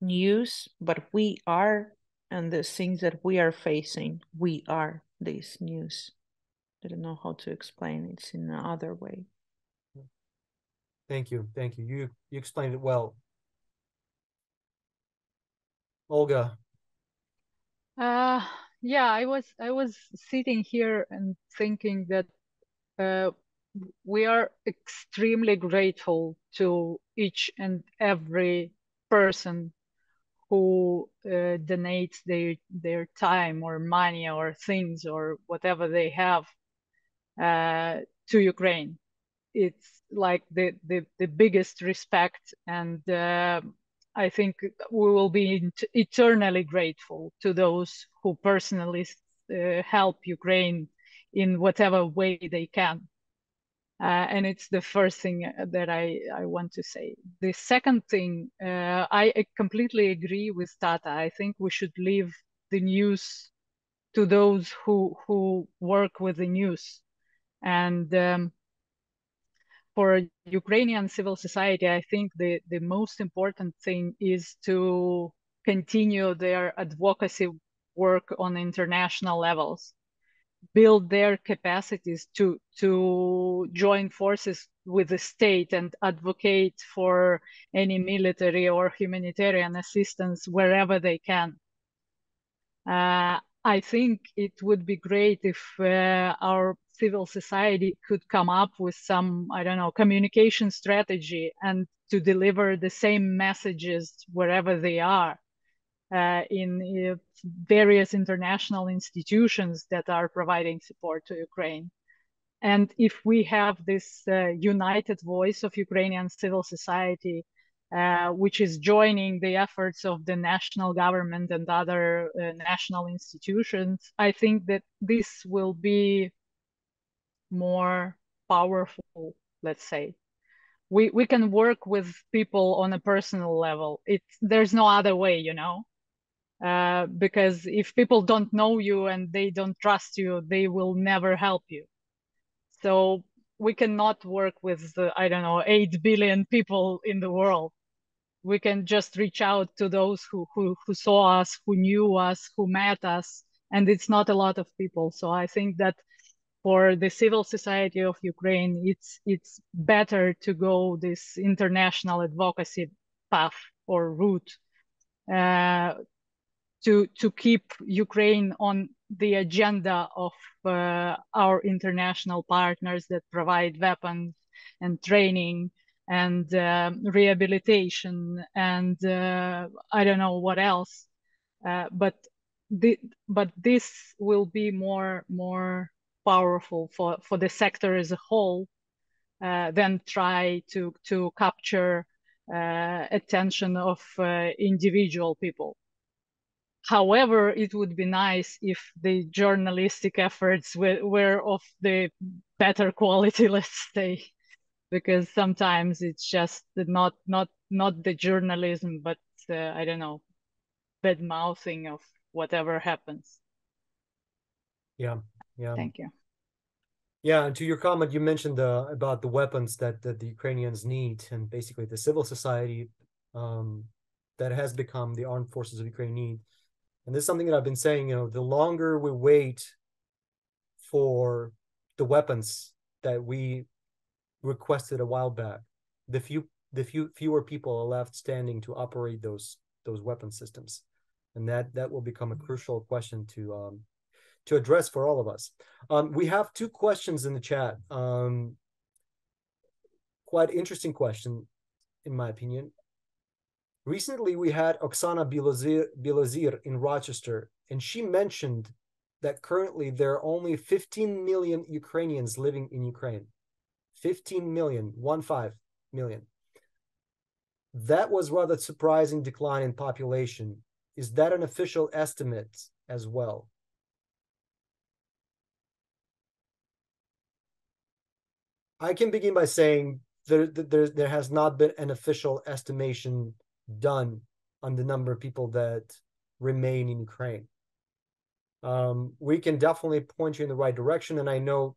news, but we are, and the things that we are facing, we are this news. I don't know how to explain it in another way. Thank you. You explained it well. Olga. Yeah, I was sitting here and thinking that we are extremely grateful to each and every person who donates their time or money or things or whatever they have to Ukraine. It's like the biggest respect, and I think we will be eternally grateful to those who personally help Ukraine in whatever way they can. And it's the first thing that I want to say. The second thing, I completely agree with Tata. I think we should leave the news to those who work with the news. And for Ukrainian civil society, I think the most important thing is to continue their advocacy work on international levels, build their capacities to join forces with the state and advocate for any military or humanitarian assistance wherever they can. I think it would be great if our civil society could come up with some, I don't know, communication strategy and to deliver the same messages wherever they are. In various international institutions that are providing support to Ukraine. And if we have this united voice of Ukrainian civil society, which is joining the efforts of the national government and other national institutions, I think that this will be more powerful, let's say. We can work with people on a personal level. There's no other way, you know? Because if people don't know you and they don't trust you, they will never help you. So we cannot work with, I don't know, 8 billion people in the world. We can just reach out to those who saw us, who knew us, who met us, and it's not a lot of people. So I think that for the civil society of Ukraine, it's better to go this international advocacy path or route, to keep Ukraine on the agenda of our international partners that provide weapons and training and rehabilitation and I don't know what else, but this will be more powerful for the sector as a whole than try to capture attention of individual people. However, it would be nice if the journalistic efforts were of the better quality, let's say, because sometimes it's just not the journalism, but I don't know, bad mouthing of whatever happens. Yeah. Thank you. Yeah, and to your comment, you mentioned about the weapons that the Ukrainians need, and basically the civil society that has become the armed forces of Ukraine need. And this is something that I've been saying, the longer we wait for the weapons that we requested a while back, the fewer people are left standing to operate those weapon systems. And that will become a crucial question to address for all of us. We have 2 questions in the chat. Quite interesting question, in my opinion. Recently, we had Oksana Bilozir in Rochester, and she mentioned that currently there are only 15 million Ukrainians living in Ukraine. 15 million, 15 million. That was rather surprising decline in population. Is that an official estimate as well? I can begin by saying there has not been an official estimation done on the number of people that remain in Ukraine. We can definitely point you in the right direction, and I know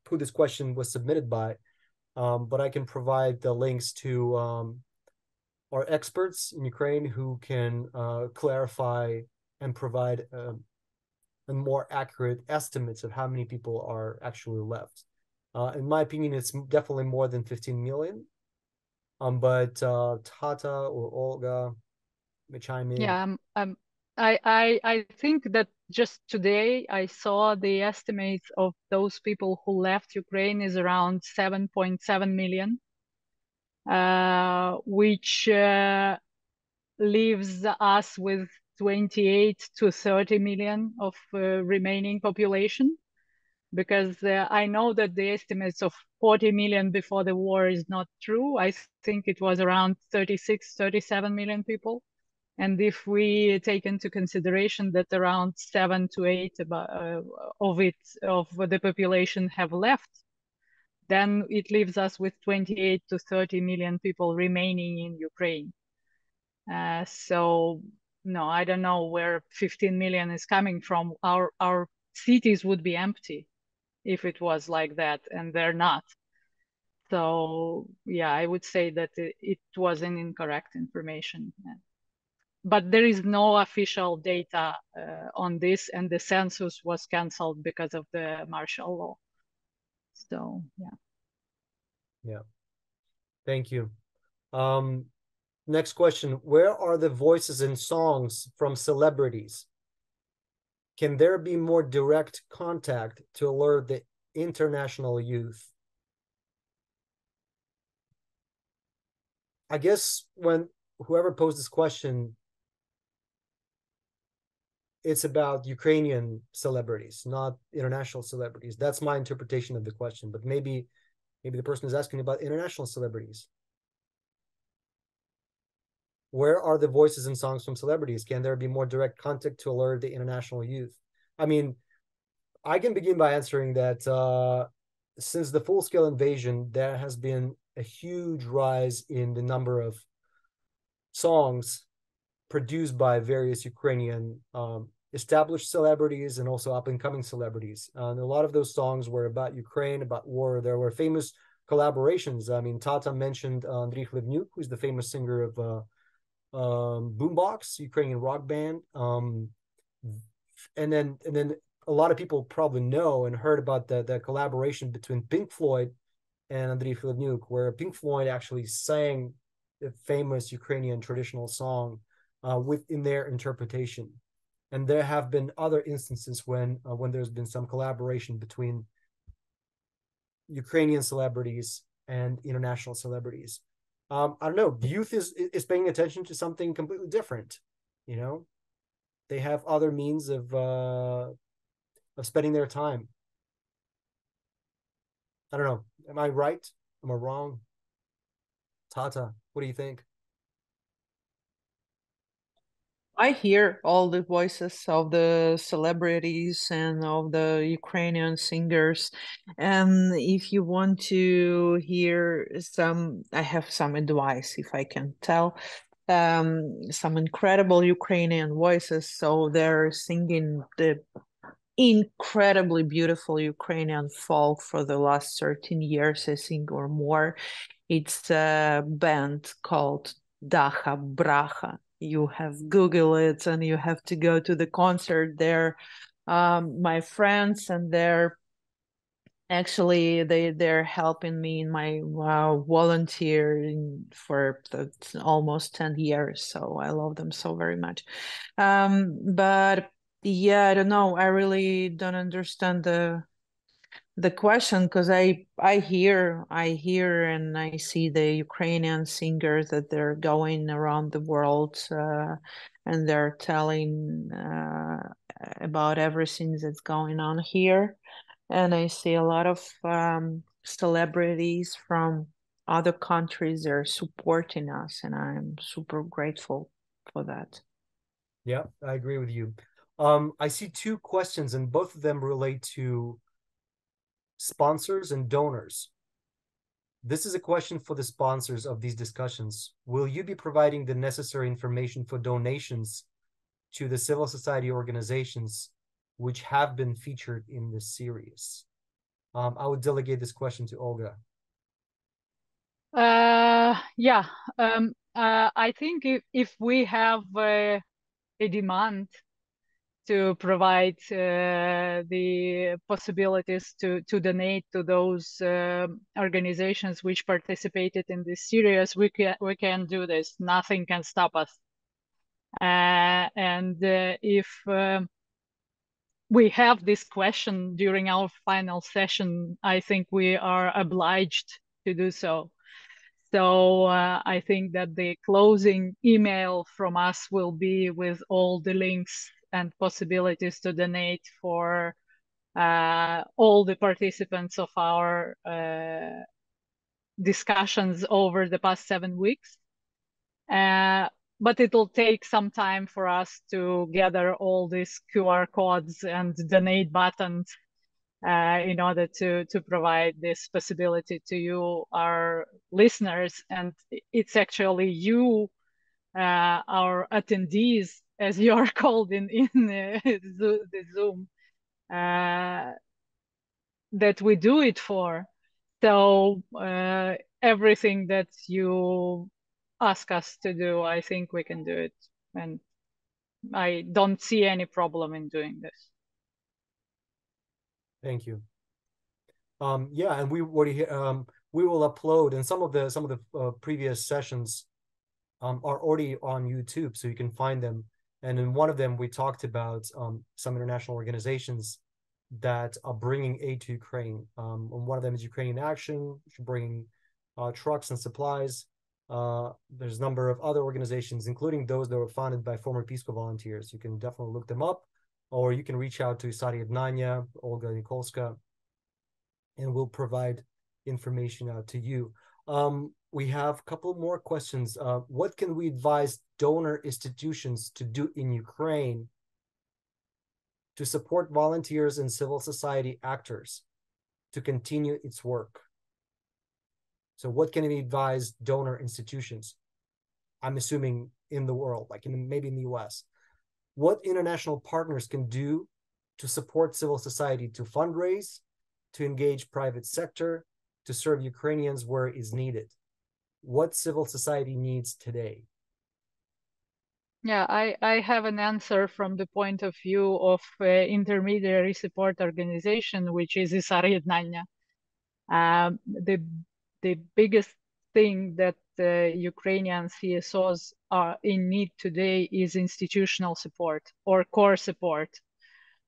who this question was submitted by, but I can provide the links to our experts in Ukraine who can clarify and provide a more accurate estimates of how many people are actually left. In my opinion, it's definitely more than 15 million. But Tata or Olga may chime in. Yeah, I think that just today I saw the estimates of those people who left Ukraine is around 7.7 million, which leaves us with 28 to 30 million of remaining population. Because I know that the estimates of 40 million before the war is not true. I think it was around 36, 37 million people. And if we take into consideration that around 7 to 8 of the population have left, then it leaves us with 28 to 30 million people remaining in Ukraine. So no, I don't know where 15 million is coming from. Our cities would be empty if it was like that, and they're not. So yeah, I would say that it was an incorrect information. But there is no official data on this, and the census was canceled because of the martial law. So Yeah. Thank you. Next question. Where are the voices and songs from celebrities? Can there be more direct contact to alert the international youth? I guess when whoever posed this question, it's about Ukrainian celebrities, not international celebrities. That's my interpretation of the question, but maybe the person is asking about international celebrities. Where are the voices and songs from celebrities? Can there be more direct contact to alert the international youth? I mean, I can begin by answering that since the full-scale invasion, there has been a huge rise in the number of songs produced by various Ukrainian established celebrities and also up-and-coming celebrities. And a lot of those songs were about Ukraine, about war. There were famous collaborations. I mean, Tata mentioned Andriy Khlyvnyuk, who's the famous singer of Boombox, Ukrainian rock band. And then a lot of people probably know and heard about the collaboration between Pink Floyd and Andriy Khlyvnyuk, where Pink Floyd actually sang the famous Ukrainian traditional song within their interpretation. And there have been other instances when there's been some collaboration between Ukrainian celebrities and international celebrities. I don't know. Youth is paying attention to something completely different. You know, they have other means of spending their time. I don't know. Am I right? Am I wrong? Tata, what do you think? I hear all the voices of the celebrities and of the Ukrainian singers. And if you want to hear I have some advice, if I can tell, some incredible Ukrainian voices. So they're singing the incredibly beautiful Ukrainian folk for the last 13 years, I think, or more. It's a band called Daha Bracha. You have Google it and you have to go to the concert there. My friends, and they're helping me in my volunteering for almost 10 years. So I love them so very much. But yeah, I don't know. I really don't understand the question, because I hear and I see the Ukrainian singers that they're going around the world and they're telling about everything that's going on here. And I see a lot of celebrities from other countries. They're supporting us, and I'm super grateful for that. Yeah, I agree with you. I see two questions, and both of them relate to sponsors and donors. This is a question for the sponsors of these discussions. Will you be providing the necessary information for donations to the civil society organizations which have been featured in this series? I would delegate this question to Olga. Yeah, I think if we have a demand to provide the possibilities to donate to those organizations which participated in this series, we can do this. Nothing can stop us. And if we have this question during our final session, I think we are obliged to do so. So I think that the closing email from us will be with all the links and possibilities to donate for all the participants of our discussions over the past 7 weeks. But it'll take some time for us to gather all these QR codes and donate buttons in order to provide this possibility to you, our listeners. And it's actually you, our attendees, as you are called in the Zoom, that we do it for. So everything that you ask us to do, I think we can do it. And I don't see any problem in doing this. Thank you. Yeah, and we already we will upload, and some of the previous sessions are already on YouTube, so you can find them. And in one of them, we talked about some international organizations that are bringing aid to Ukraine. And one of them is Ukrainian Action, which are bringing trucks and supplies. There's a number of other organizations, including those that were founded by former Peace Corps volunteers. You can definitely look them up, or you can reach out to Society and Ukrainian, Olga Nikolska, and we'll provide information out to you. We have a couple more questions. What can we advise donor institutions to do in Ukraine to support volunteers and civil society actors to continue its work? So what can we advise donor institutions? I'm assuming in the world, like maybe in the US. what international partners can do to support civil society to fundraise, to engage private sector, to serve Ukrainians where is needed. What civil society needs today? Yeah, I have an answer from the point of view of intermediary support organization, which is isar.ednannia. The biggest thing that Ukrainian CSOs are in need today is institutional support or core support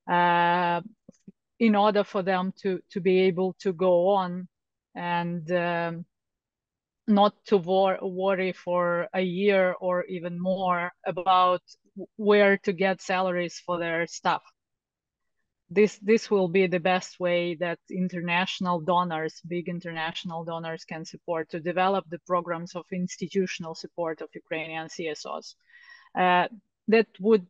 in order for them to be able to go on and not to worry for a year or even more about where to get salaries for their staff. This will be the best way that international donors, big international donors, can support to develop the programs of institutional support of Ukrainian CSOs. That would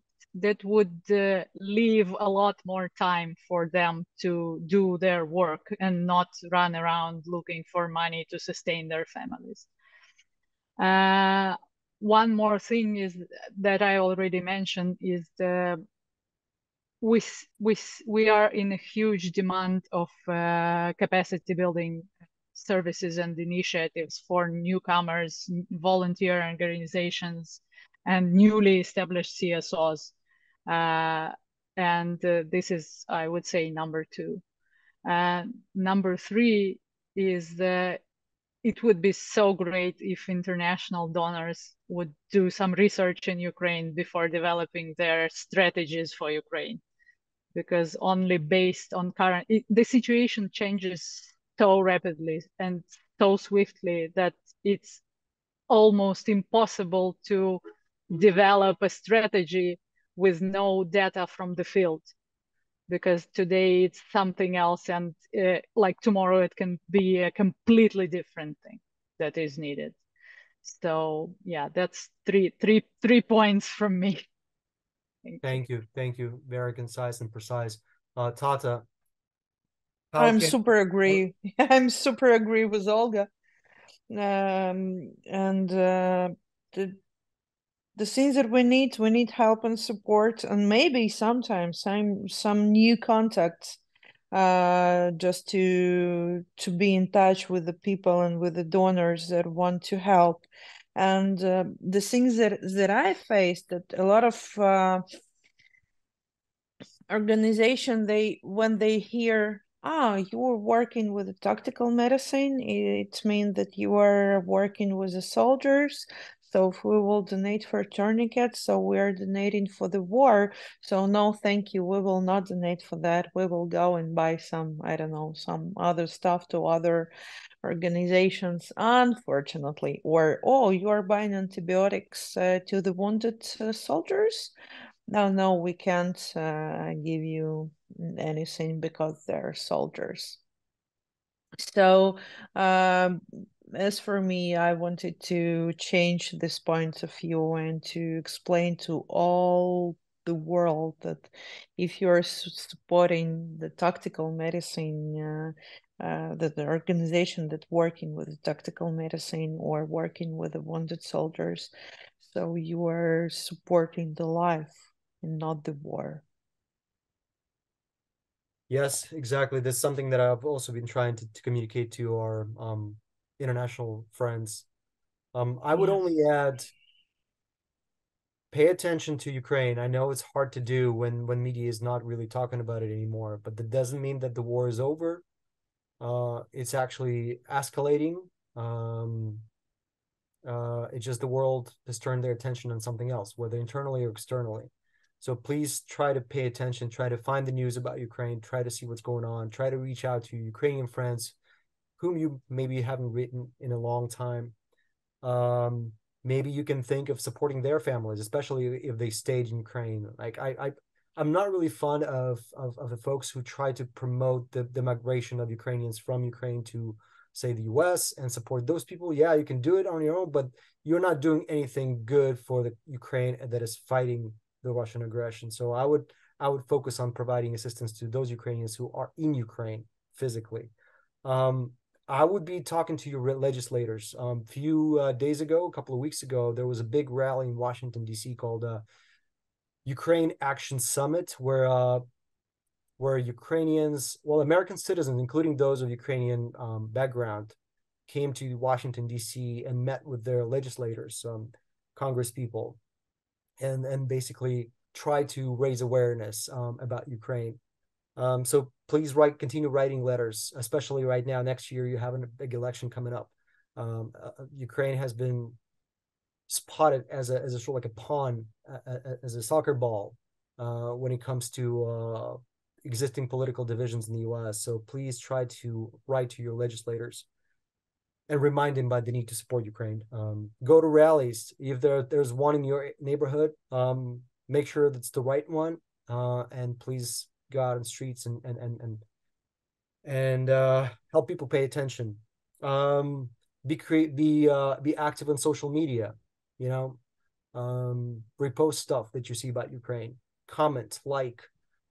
leave a lot more time for them to do their work and not run around looking for money to sustain their families. One more thing is that I already mentioned is we are in a huge demand of capacity building services and initiatives for newcomers, volunteer organizations, and newly established CSOs. And this is, I would say, number 2. Number 3 is that it would be so great if international donors would do some research in Ukraine before developing their strategies for Ukraine. Because only based on the situation changes so rapidly and so swiftly that it's almost impossible to develop a strategy with no data from the field. Because today it's something else, and like tomorrow it can be a completely different thing that is needed. So yeah, that's three points from me. Thank you. Very concise and precise. Tata, I'm super agree with Olga. The things that we need help and support, and maybe sometimes some new contacts, just to be in touch with the people and with the donors that want to help. And the things that I faced, that a lot of organization, when they hear, you are working with a tactical medicine, it means that you are working with the soldiers. So if we will donate for tourniquets, so we are donating for the war. So no, thank you. We will not donate for that. We will go and buy some, I don't know, some other stuff to other organizations, unfortunately. Or, you are buying antibiotics to the wounded soldiers. No, we can't give you anything because they're soldiers. So as for me, I wanted to change this point of view and to explain to all the world that if you're supporting the tactical medicine, the organization that's working with tactical medicine or working with the wounded soldiers, so you are supporting the life and not the war. Yes, exactly. That's something that I've also been trying to communicate to our international friends. I would only add, pay attention to Ukraine. I know it's hard to do when media is not really talking about it anymore, but that doesn't mean that the war is over. It's actually escalating. It's just the world has turned their attention on something else, whether internally or externally. So please try to pay attention, try to find the news about Ukraine, try to see what's going on, try to reach out to Ukrainian friends whom you maybe haven't written in a long time. Maybe you can think of supporting their families, especially if they stayed in Ukraine. Like I'm not really fond of the folks who try to promote the migration of Ukrainians from Ukraine to, say, the US and support those people. Yeah, you can do it on your own, but you're not doing anything good for the Ukraine that is fighting the Russian aggression. So I would focus on providing assistance to those Ukrainians who are in Ukraine physically. I would be talking to your legislators. A few days ago, a couple of weeks ago, there was a big rally in Washington, D.C. called Ukraine Action Summit, where Ukrainians, well, American citizens, including those of Ukrainian background, came to Washington, D.C. and met with their legislators, Congress people, and basically try to raise awareness about Ukraine. So please continue writing letters, especially right now. Next year, you have a big election coming up. Ukraine has been spotted as a sort of like a pawn, as a soccer ball, when it comes to existing political divisions in the U.S. So please try to write to your legislators and remind them about the need to support Ukraine. Go to rallies. If there's one in your neighborhood, make sure that's the right one, and please go out in the streets and help people pay attention. Be active on social media. Repost stuff that you see about Ukraine. Comment, like,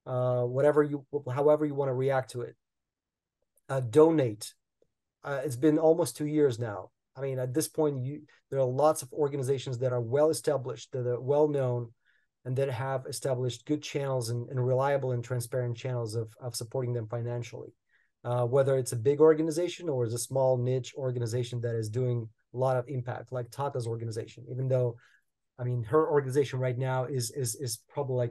however you want to react to it. Donate. It's been almost 2 years now. I mean, at this point, there are lots of organizations that are well established, that are well known, and that have established good channels and reliable and transparent channels of supporting them financially. Whether it's a big organization or it's a small niche organization that is doing a lot of impact, like Tata's organization, even though, I mean, her organization right now is probably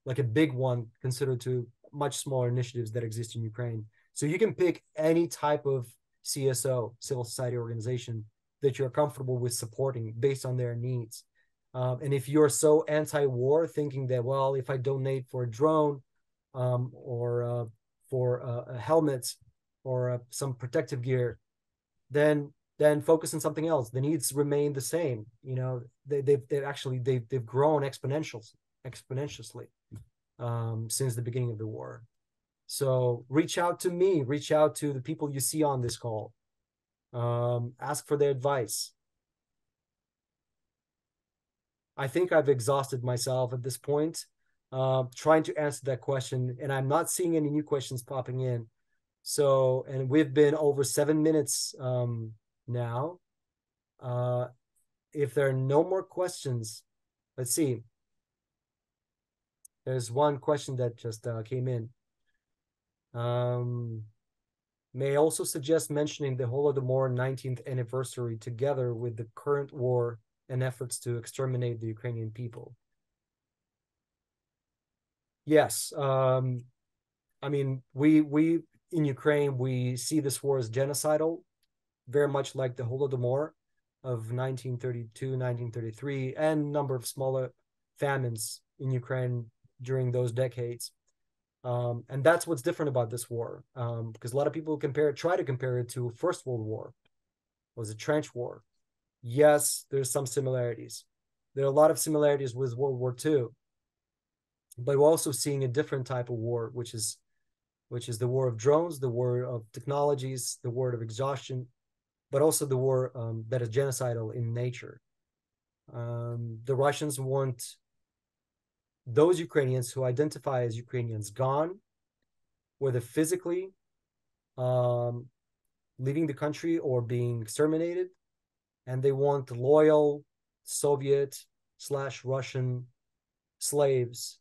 like a big one considered to much smaller initiatives that exist in Ukraine. So you can pick any type of CSO, civil society organization, that you're comfortable with supporting based on their needs. And if you're so anti-war, thinking that, well, if I donate for a drone or for a helmet or some protective gear, then focus on something else. The needs remain the same. They've grown exponentially since the beginning of the war. So reach out to me, reach out to the people you see on this call. Ask for their advice. I think I've exhausted myself at this point, trying to answer that question, and I'm not seeing any new questions popping in. So, and we've been over 7 minutes now. If there are no more questions, let's see. There's one question that just came in. May I also suggest mentioning the Holodomor 19th anniversary together with the current war and efforts to exterminate the Ukrainian people? Yes. I mean, we in Ukraine, we see this war as genocidal, very much like the Holodomor of 1932, 1933, and a number of smaller famines in Ukraine during those decades. And that's what's different about this war, because a lot of people try to compare it to First World War. It was a trench war. Yes, there's some similarities. There are a lot of similarities with World War II, but we're also seeing a different type of war, which is the war of drones, the war of technologies, the war of exhaustion, but also the war that is genocidal in nature. The Russians want those Ukrainians who identify as Ukrainians gone, whether physically leaving the country or being exterminated, and they want loyal Soviet/Russian slaves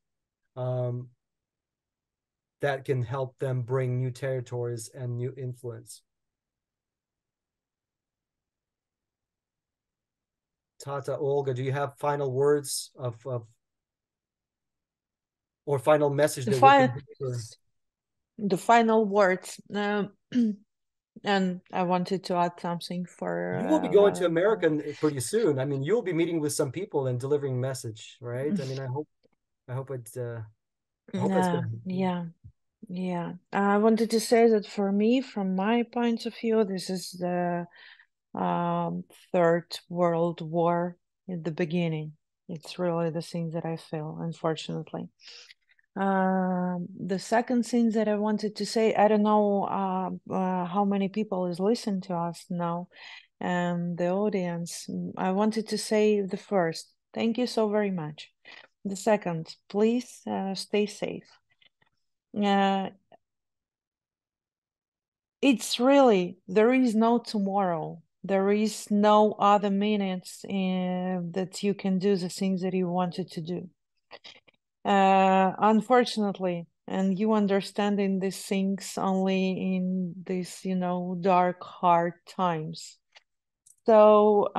that can help them bring new territories and new influence. Tata, Olga, do you have final words or final message The final words. And I wanted to add something for... You will be going to America pretty soon. I mean, you'll be meeting with some people and delivering message, right? I mean, I hope it's that's good. Yeah. I wanted to say that for me, from my point of view, this is the Third World War at the beginning. It's really the thing that I feel, unfortunately. The second thing that I wanted to say, I don't know how many people is listening to us now, and the audience. I wanted to say the first, thank you so very much. The second, please stay safe. It's really, there is no tomorrow. There is no other minutes that you can do the things that you wanted to do. unfortunately. And you understanding these things only in these, dark, hard times. So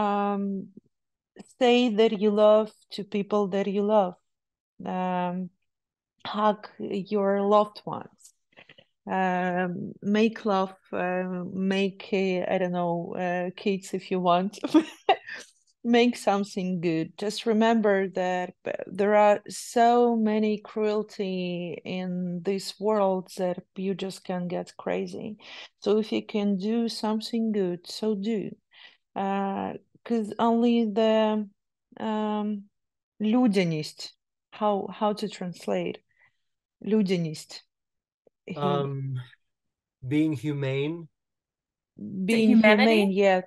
say that you love to people that you love. Hug your loved ones. Make love, make, I don't know, kids if you want. Make something good. Just remember that there are so many cruelty in this world that you just can get crazy. So if you can do something good, so do. Because only the людяність, how to translate людяність. Being humane. Being humane, yeah.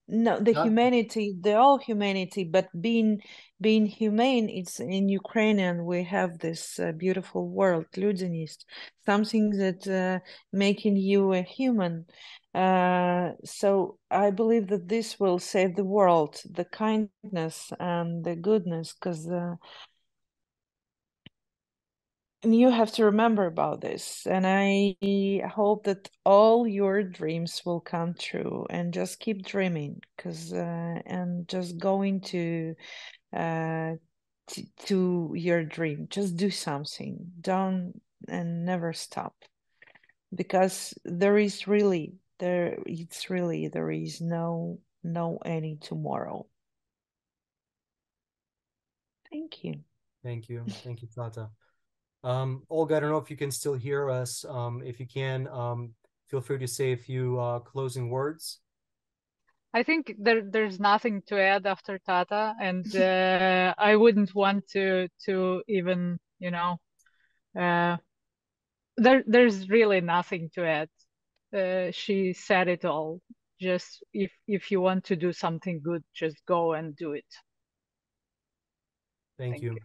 No, the humanity, the all humanity, but being humane, it's in Ukrainian, we have this beautiful word, людяність, something that making you a human. So I believe that this will save the world, the kindness and the goodness, because and you have to remember about this. And I hope that all your dreams will come true, and just keep dreaming, because and just going to your dream. Just do something. Don't and never stop, because there is no any tomorrow. Thank you. Thank you, Tata. Olga, I don't know if you can still hear us. If you can, feel free to say a few closing words. I think there's nothing to add after Tata, and I wouldn't want to even, there's really nothing to add. She said it all. Just if you want to do something good, just go and do it. Thank you.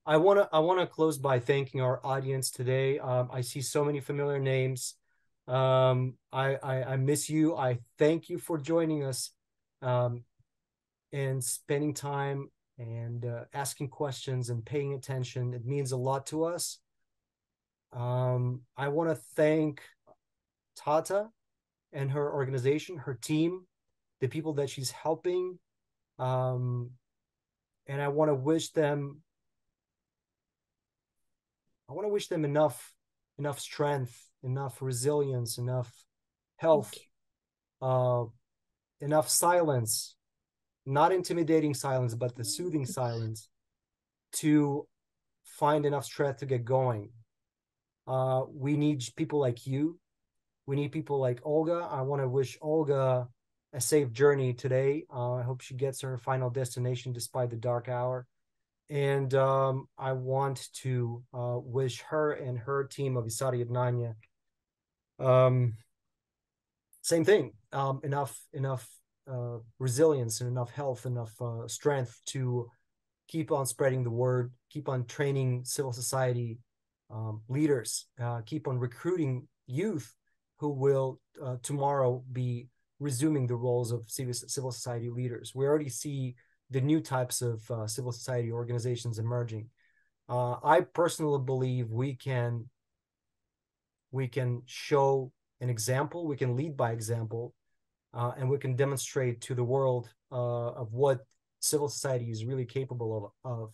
I wanna close by thanking our audience today. I see so many familiar names. I miss you. I thank you for joining us, and spending time and asking questions and paying attention. It means a lot to us. I want to thank Tata and her organization, her team, the people that she's helping, and I want to wish them enough strength, enough resilience, enough health, enough silence, not intimidating silence, but the soothing silence, to find enough strength to get going. We need people like you. We need people like Olga. I want to wish Olga a safe journey today. I hope she gets to her final destination despite the dark hour. And I want to wish her and her team of isar.ednannia same thing, enough resilience and enough health, enough strength to keep on spreading the word, keep on training civil society leaders, keep on recruiting youth who will tomorrow be resuming the roles of civil society leaders. We already see the new types of civil society organizations emerging. I personally believe we can show an example, we can lead by example, and we can demonstrate to the world of what civil society is really capable of,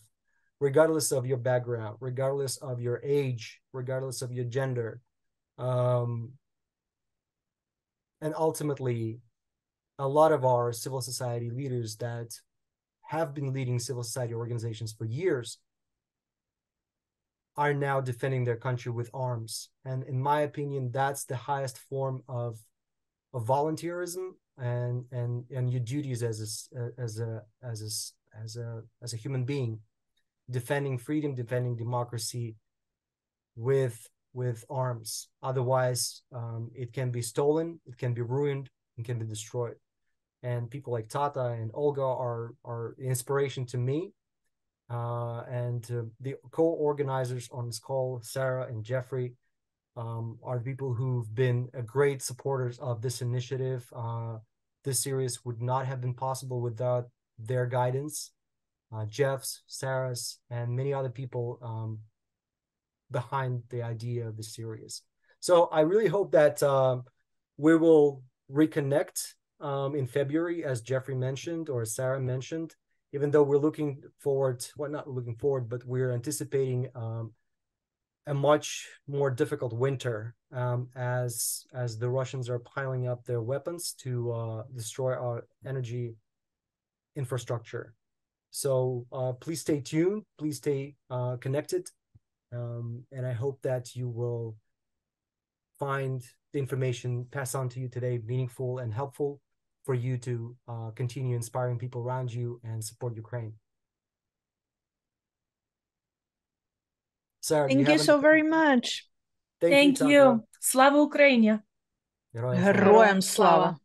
regardless of your background, regardless of your age, regardless of your gender. And ultimately, a lot of our civil society leaders that have been leading civil society organizations for years are now defending their country with arms. And in my opinion, that's the highest form of volunteerism and your duties as a human being, defending freedom, defending democracy with arms. Otherwise, it can be stolen, it can be ruined, it can be destroyed. And people like Tata and Olga are inspiration to me. And the co-organizers on this call, Sarah and Jeffrey, are the people who've been great supporters of this initiative. This series would not have been possible without their guidance. Jeff's, Sarah's, and many other people behind the idea of the series. So I really hope that we will reconnect in February, as Jeffrey mentioned, or Sarah mentioned, even though we're looking forward, well, not looking forward, but we're anticipating a much more difficult winter as the Russians are piling up their weapons to destroy our energy infrastructure. So please stay tuned, please stay connected, and I hope that you will find the information passed on to you today meaningful and helpful for you to continue inspiring people around you and support Ukraine. Sarah, Thank you so very much. Thank you. Слава Україні! Героям слава. Героям слава!